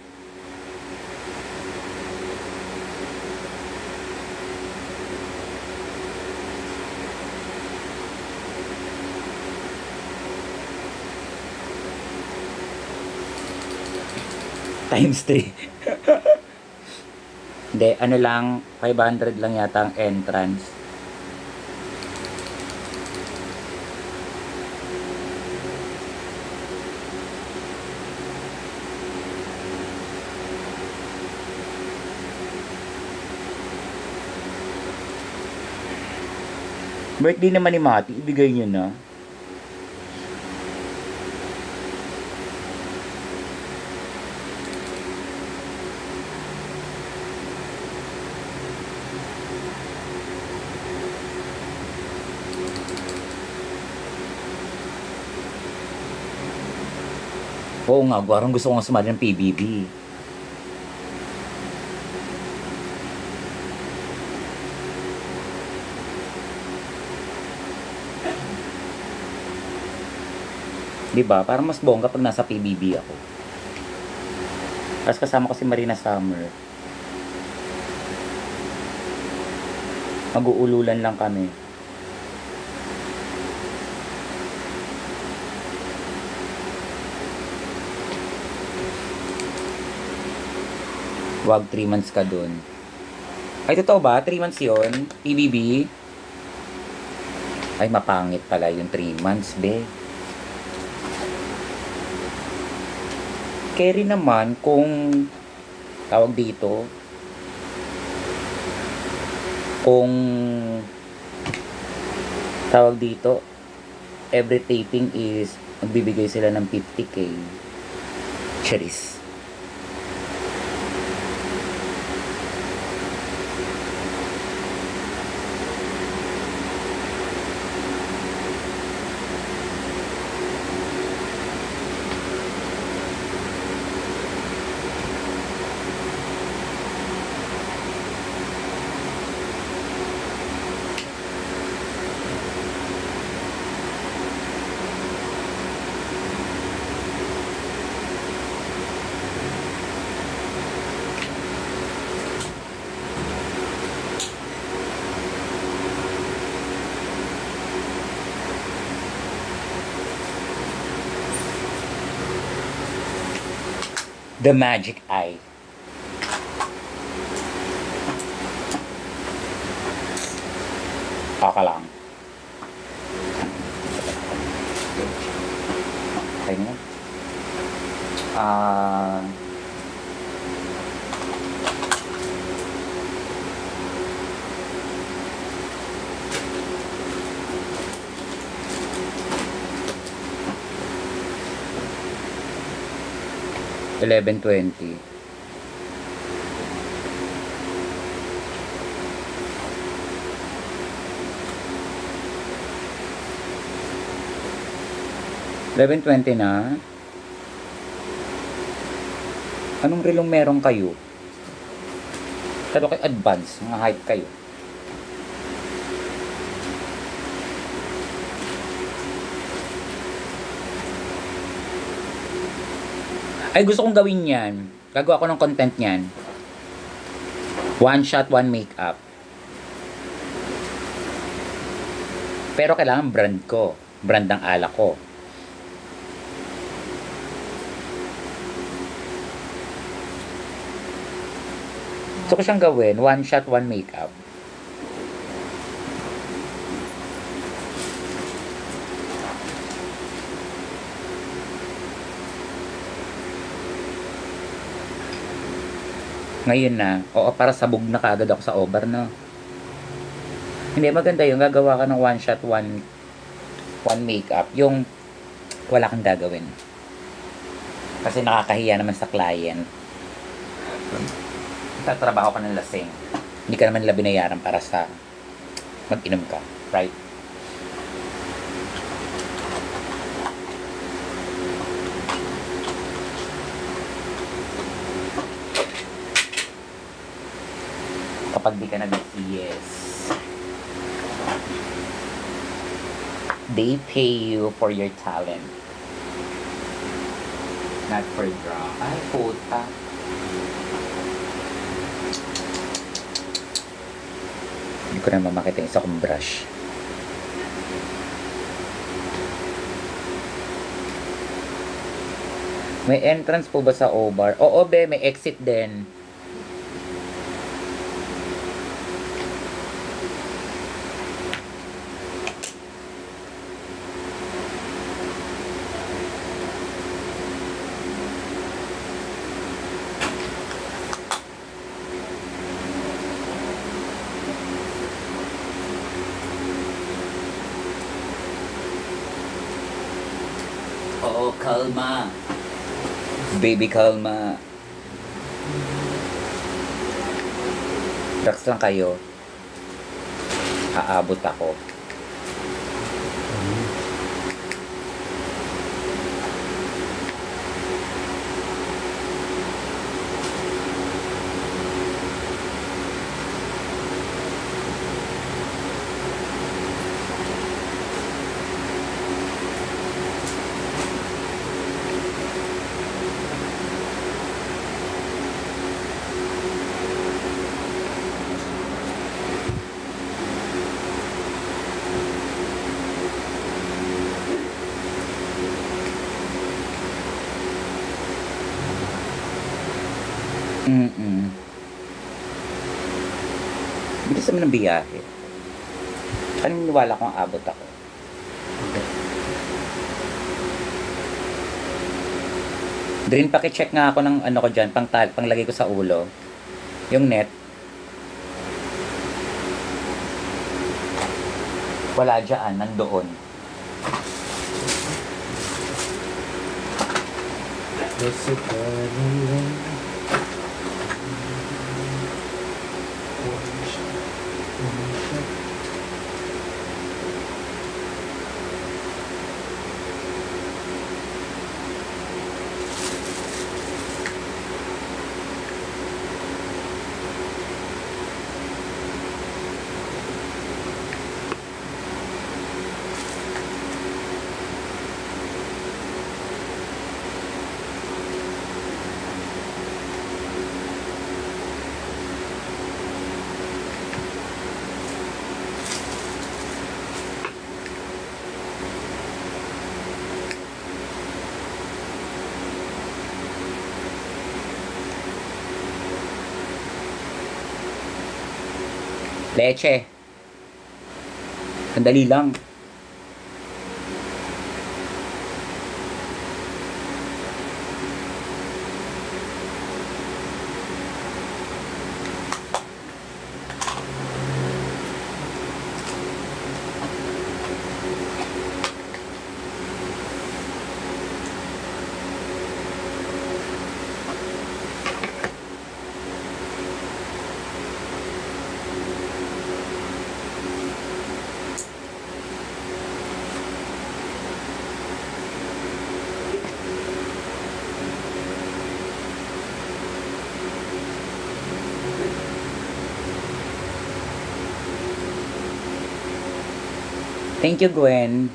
Times 3. Hindi, ano lang, 500 lang yata ang entrance. Birthday naman ni Mati, ibigay niyo na. Oo nga, parang gusto ko nga sumali ng PBB. Diba? Parang mas bongga pag nasa PBB ako. Tapos kasama ko si Marina Summer. Mag-uululan lang kami. Wag 3 months ka dun. Ay, totoo ba? 3 months yun? PBB? Ay, mapangit pala yung 3 months, be. Carry naman kung tawag dito, kung tawag dito, every taping is magbibigay sila ng 50k. Charis. The Magic Eye. Kaka lang. Okay na. 11:20. na. Anong relong meron kayo? Pero kay advance, mga height kayo. Ay, gusto kong gawin yan. Gagawa ko ng content yan. One shot, one makeup. Pero kailangan brand ko. Brand ng alak ko. Gusto ko siyang gawin. One shot, one makeup. Ngayon na. Oo, para sabog na kaagad ako sa over, no? Hindi, maganda yung gagawa ka ng one shot, one makeup. Yung wala kang gagawin. Kasi nakakahiya naman sa client. Tatrabaho ka ng lasing. Hindi ka naman nila binayaran para sa mag-inom ka. Right? Kapag di ka nag-yes, they pay you for your talent, not for draw. Ay, puta. Hindi ko na mamakita yung isa kong brush. May entrance po ba sa O-Bar? Oo, be, may exit din. Oo, kalma. Baby, kalma. Relax lang kayo. Aabot ako. Bilis naman ng biyahe. Paniniwala kong abot ako. Drin, pakicheck nga ako ng ano ko dyan, panglagay ko sa ulo. Yung net. Wala dyan, nandoon. Leche. Sandali lang. Thank you, Gwen.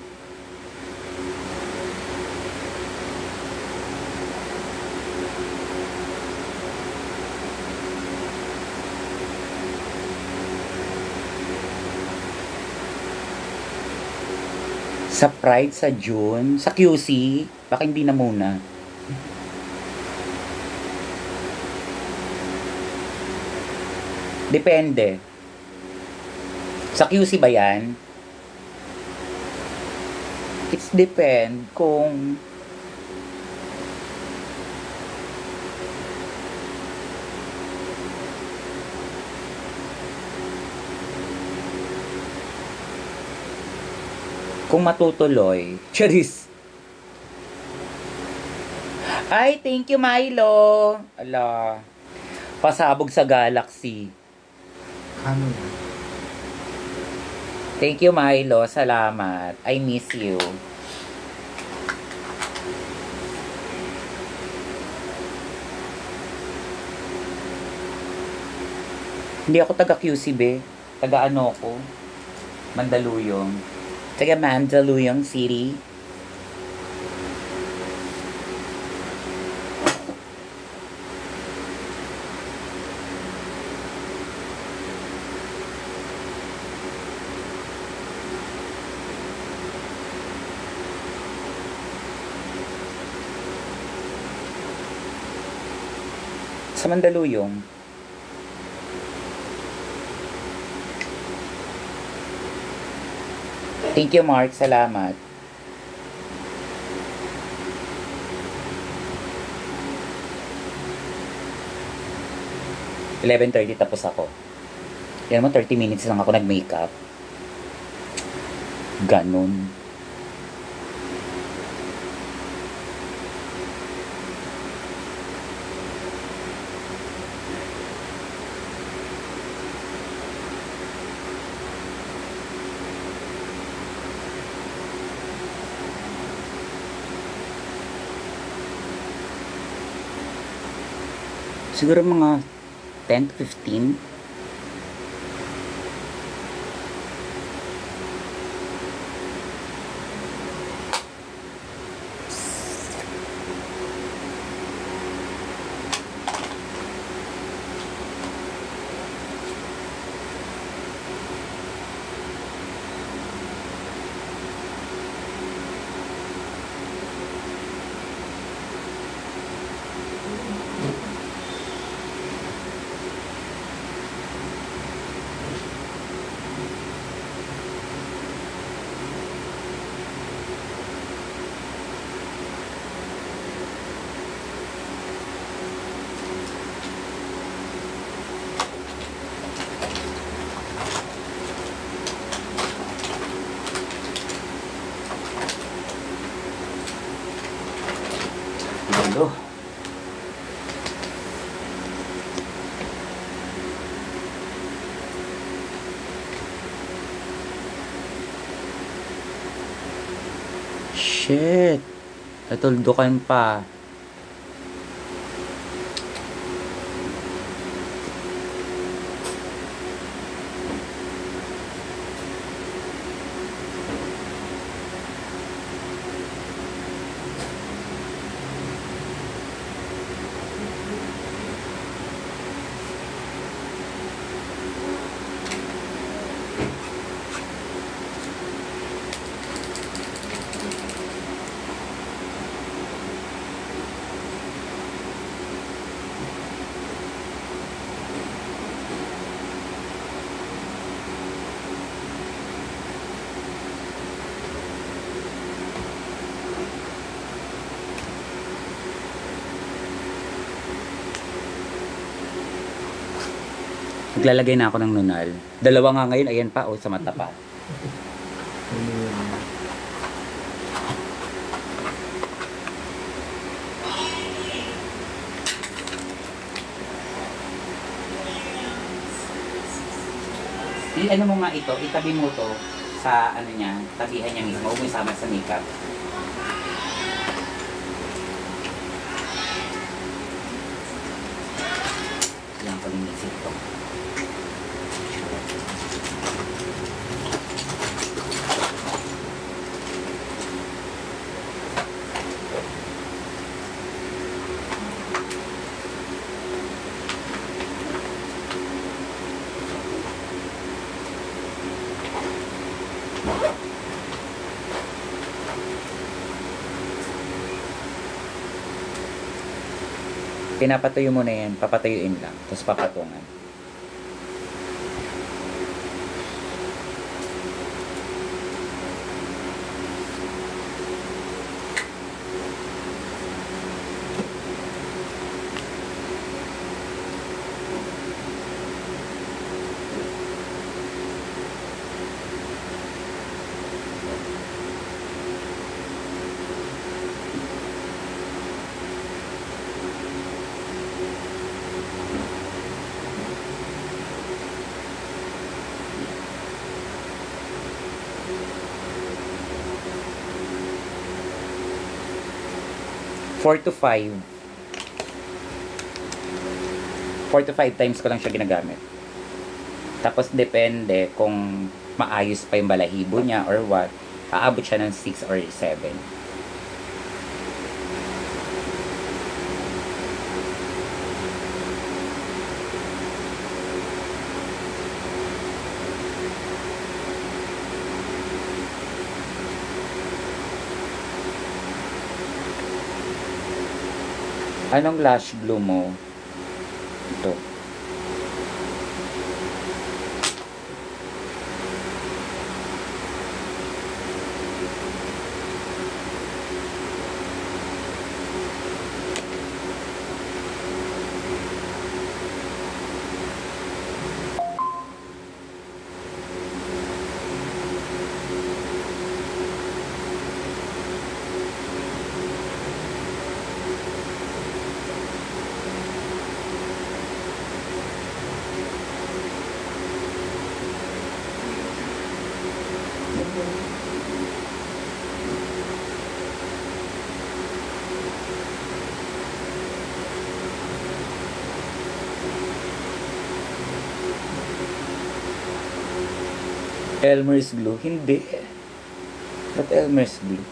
Sa Pride sa June, sa QC, baka hindi na muna. Depende. Sa QC ba yan? It's depend kung matutuloy. Charis. Ay, thank you, Milo. Ala. Pasabog sa Galaxy. Ano na? Thank you, Milo. Salamat. I miss you. Hindi ako taga QCB. Taga ano ko? Mandaluyong. Taga Mandaluyong City. Sa Mandaluyong. Thank you, Mark. Salamat. (11:30) tapos ako. Yan mo, 30 minutes lang ako nag-makeup. Ganon. Siguro mga 10 to 15. Hello. Shit. Natuldukan pa. Naglalagay na ako ng nunal. Dalawa nga ngayon, ayan pa, sa mata pa. I-ano mo nga ito, itabi mo to sa ano niya, tabihan niya mismo, huwag mo isama sa makeup. Yan, pag-inisip ko. Pinapatuyo mo na yan. Papatuyuin lang. Tapos papatungan. Four to 5 times ko lang siya ginagamit. Tapos depende kung maayos pa yung balahibo niya or what, aabot siya ng 6 or 7. Anong lash glue mo? Ito. Elmer's glue? Hindi. Ba't Elmer's glue?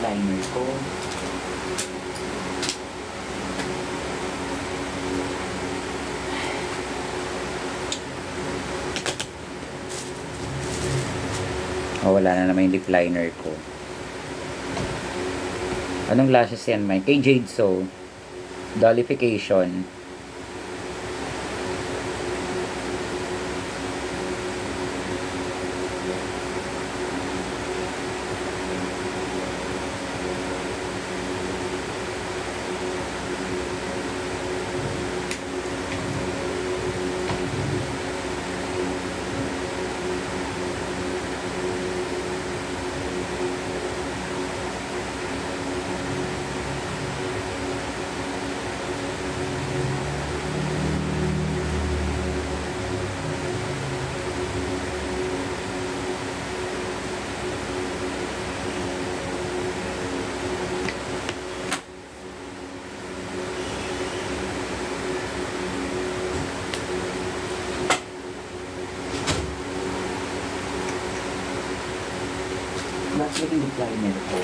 Liner ko. Oh, wala na naman yung lip liner ko. Anong lashes yan, Mike? Kay Jade So. Dollification. Bakit yung lip liner ko?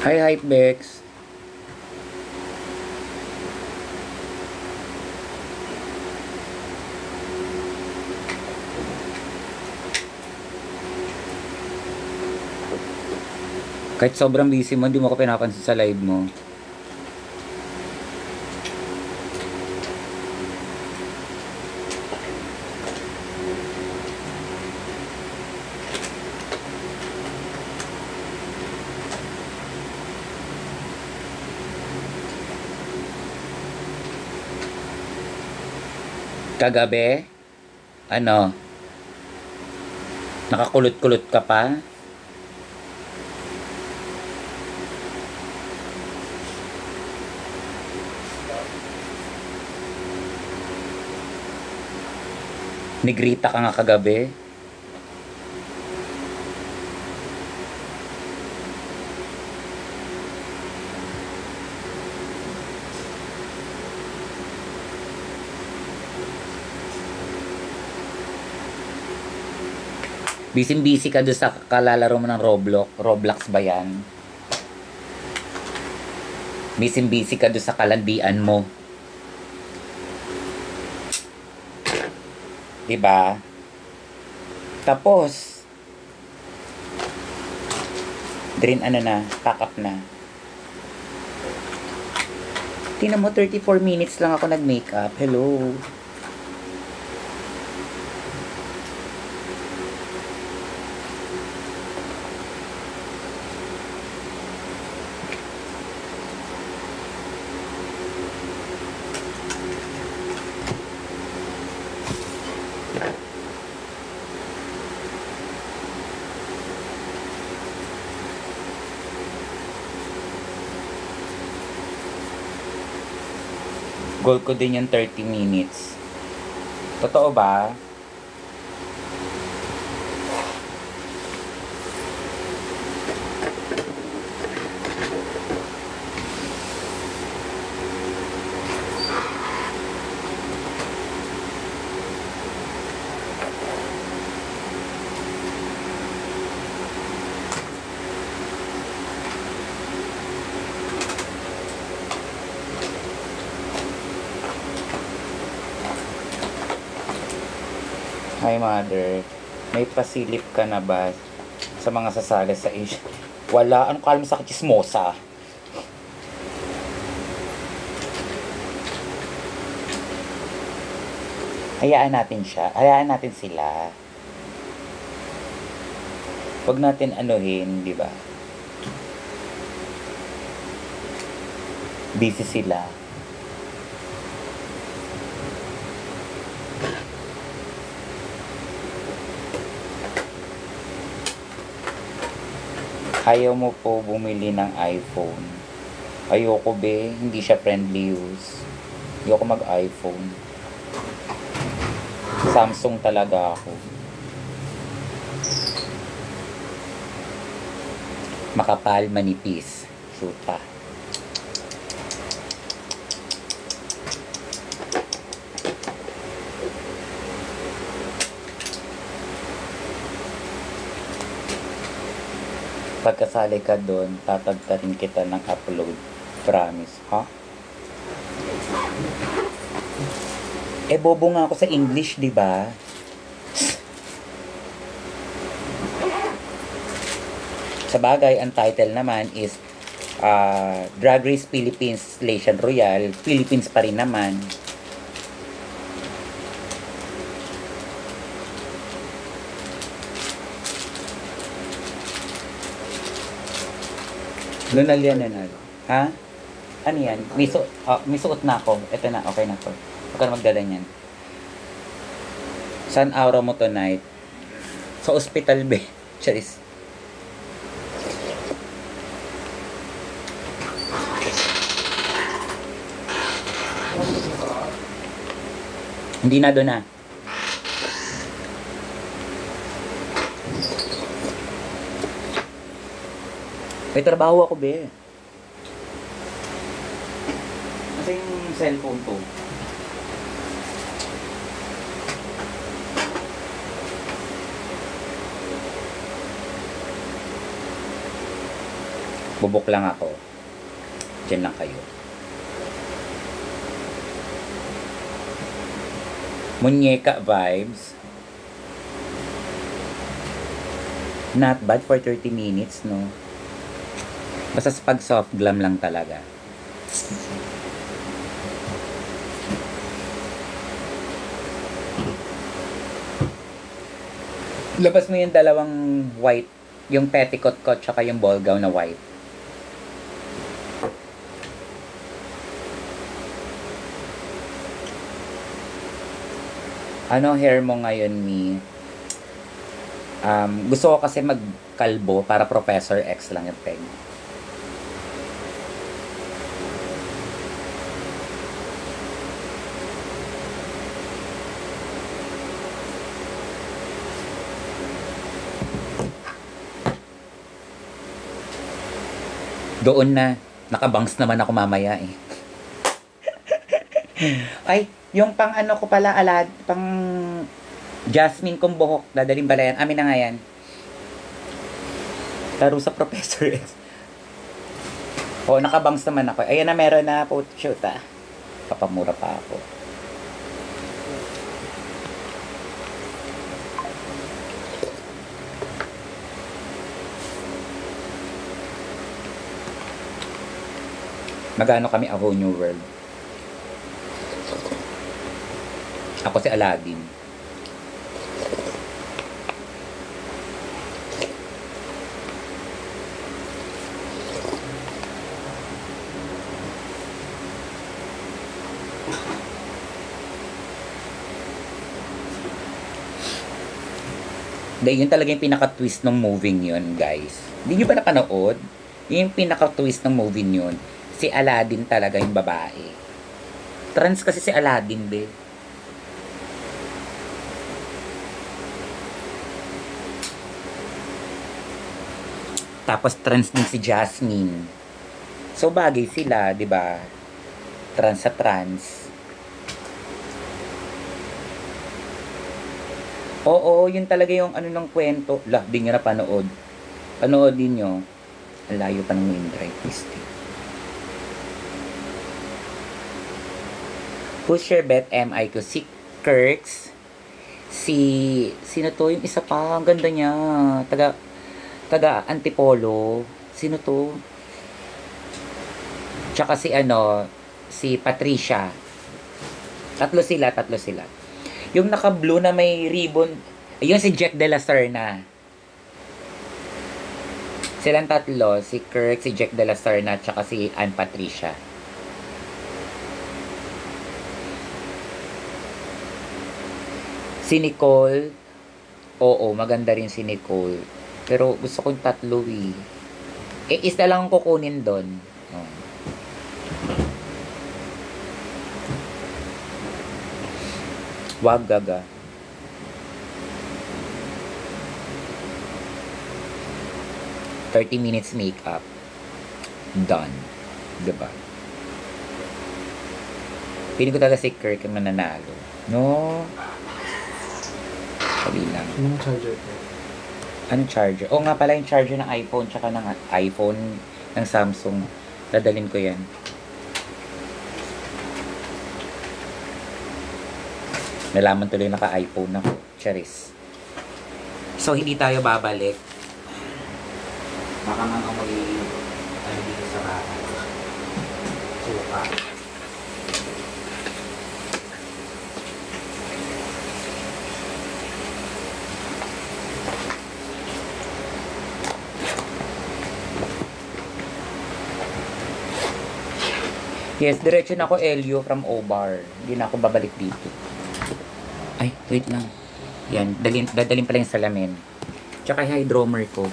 Hi, Hypebex. Kahit sobrang busy mo, hindi mo ko pinapansin sa live mo. Kagabi, ano, nakakulot-kulot ka pa? Negrita ka nga kagabi? Busy ka doon sa kalalaro mo ng Roblox ba yan? Busy ka doon sa kalandian mo. Diba? Tapos, Drin, ano na, pack up na. Tingnan mo, 34 minutes lang ako nag-makeup. Hello. Goal ko din yung 30 minutes. Totoo ba? Hi, mother. May pasilip ka na ba sa mga sasali sa Asia? Wala. Ano kalma sa chismosa? Hayaan natin siya. Hayaan natin sila. Huwag natin anuhin, di ba? Busy sila. Ayaw mo po bumili ng iPhone. Ayoko be, hindi siya friendly use. Ayoko mag-iPhone. Samsung talaga ako. Makapal, manipis. Suta. Pagkasali ka doon, tatagta rin kita ng upload. Promise, ha? Eh, bobo nga ako sa English, di ba? Sa bagay, ang title naman is Drag Race Philippines Station Royale. Philippines pa rin naman. Lunal yan, lunal. Ha? Ano yan? May suot na ako. Ito na, okay na to. Huwag ka na magdala niyan. Saan aura mo tonight? Sa ospital, be. Charis. Hindi na doon na. May trabaho ako, be. Kasi yung cellphone ko. Bubok lang ako. Diyan lang kayo. Muñeca vibes. Not bad for 30 minutes, no? Basta pag soft glam lang talaga. Labas mo yung dalawang white. Yung petticoat ko, tsaka yung ball gown na white. Ano hair mo ngayon, Mi? Gusto ko kasi magkalbo para Professor X lang yung peg. Doon na. Nakabangs naman ako mamaya eh. Ay, yung pang ano ko pala, pang Jasmine kong buhok. Dadaling bala yan. Amin na nga yan. Laro sa Professor X. Oo, nakabangs naman ako. Ayan na, meron na po. Shoot ah. Papamura pa ako. Magano kami A Whole New World. Ako si Aladdin. Dahil yun talaga yung pinaka-twist ng movie yun, guys. Hindi nyo ba napanood? Yung pinaka-twist ng movie yun. Si Aladdin talaga yung babae. Trans kasi si Aladdin, be. Tapos trans din si Jasmine. So bagay sila, 'di ba? Trans sa trans. Oo, yun talaga yung ano ng kwento. Lah, di nyo na panood. Panoodin nyo. Ang layo pa ng Windrive Mystic. Who's your bet MI ko? Si Kirks. Sino to? Yung isa pa. Ang ganda niya. Taga Antipolo. Sino to? Tsaka si Patricia. Tatlo sila. Yung naka-blue na may ribbon. Yun si Jack de la Serna. Silang tatlo. Si Kirk, si Jack de la Serna, tsaka si Ann Patricia. Si Nicole, oo, maganda rin si Nicole. Pero gusto kong tatlo eh. Isa lang ang kukunin doon. Oh. Wag gaga. "30 minutes makeup. Done." Diba? Piling ko talaga si Kirk ang mananalo. No? Sabi lang. Anong charger ko? Anong charger? Oo nga pala yung charger ng iPhone tsaka ng iPhone ng Samsung. Dadalhin ko yan. Nalaman tuloy naka-iPhone ako. Charis. So, hindi tayo babalik. Baka mga ano dito sa bahay. Suka. Yes, diretso na ako Elio from O-Bar. Hindi na ako babalik dito. Ay, wait lang. Yan, dadalhin pala yung salamin. Tsaka yung hydromer ko.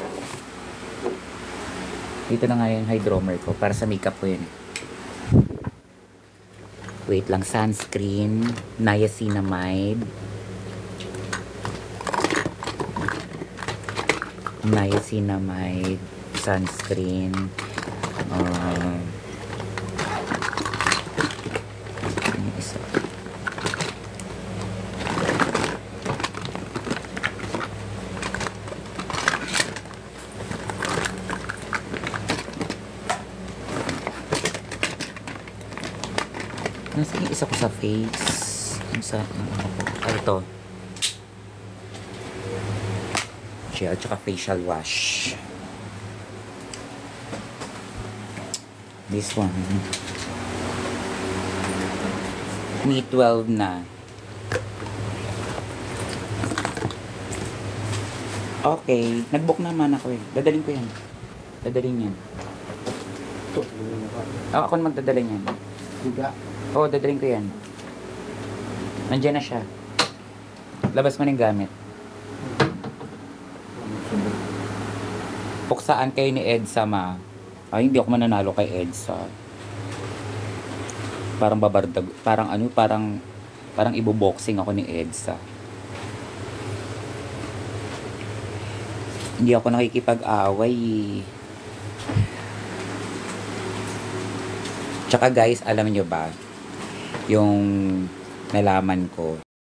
Dito na nga yung hydromer ko. Para sa makeup ko yun. Wait lang, sunscreen. Niacinamide. Niacinamide. Sunscreen. Nasa yung isa ko sa face. Yung sa, ano ko. Ay, ito. Gel, tsaka facial wash. This one. Me 12 na. Okay. Nag-book naman ako eh. Dadaling ko yan. Dadaling yan. Ito, ano ba? Ako naman magdadaling yan. Diga. Oo, dadaling ko yan. Nandiyan na siya. Labas mo na yung gamit. Puksaan kayo ni Edsa, ma. Ay, hindi ako mananalo kay Edsa. Parang babardag. Parang ano, parang iboboxing ako ni Edsa. Hindi ako nakikipag-away. Tsaka guys, alam nyo ba? Yung nalaman ko,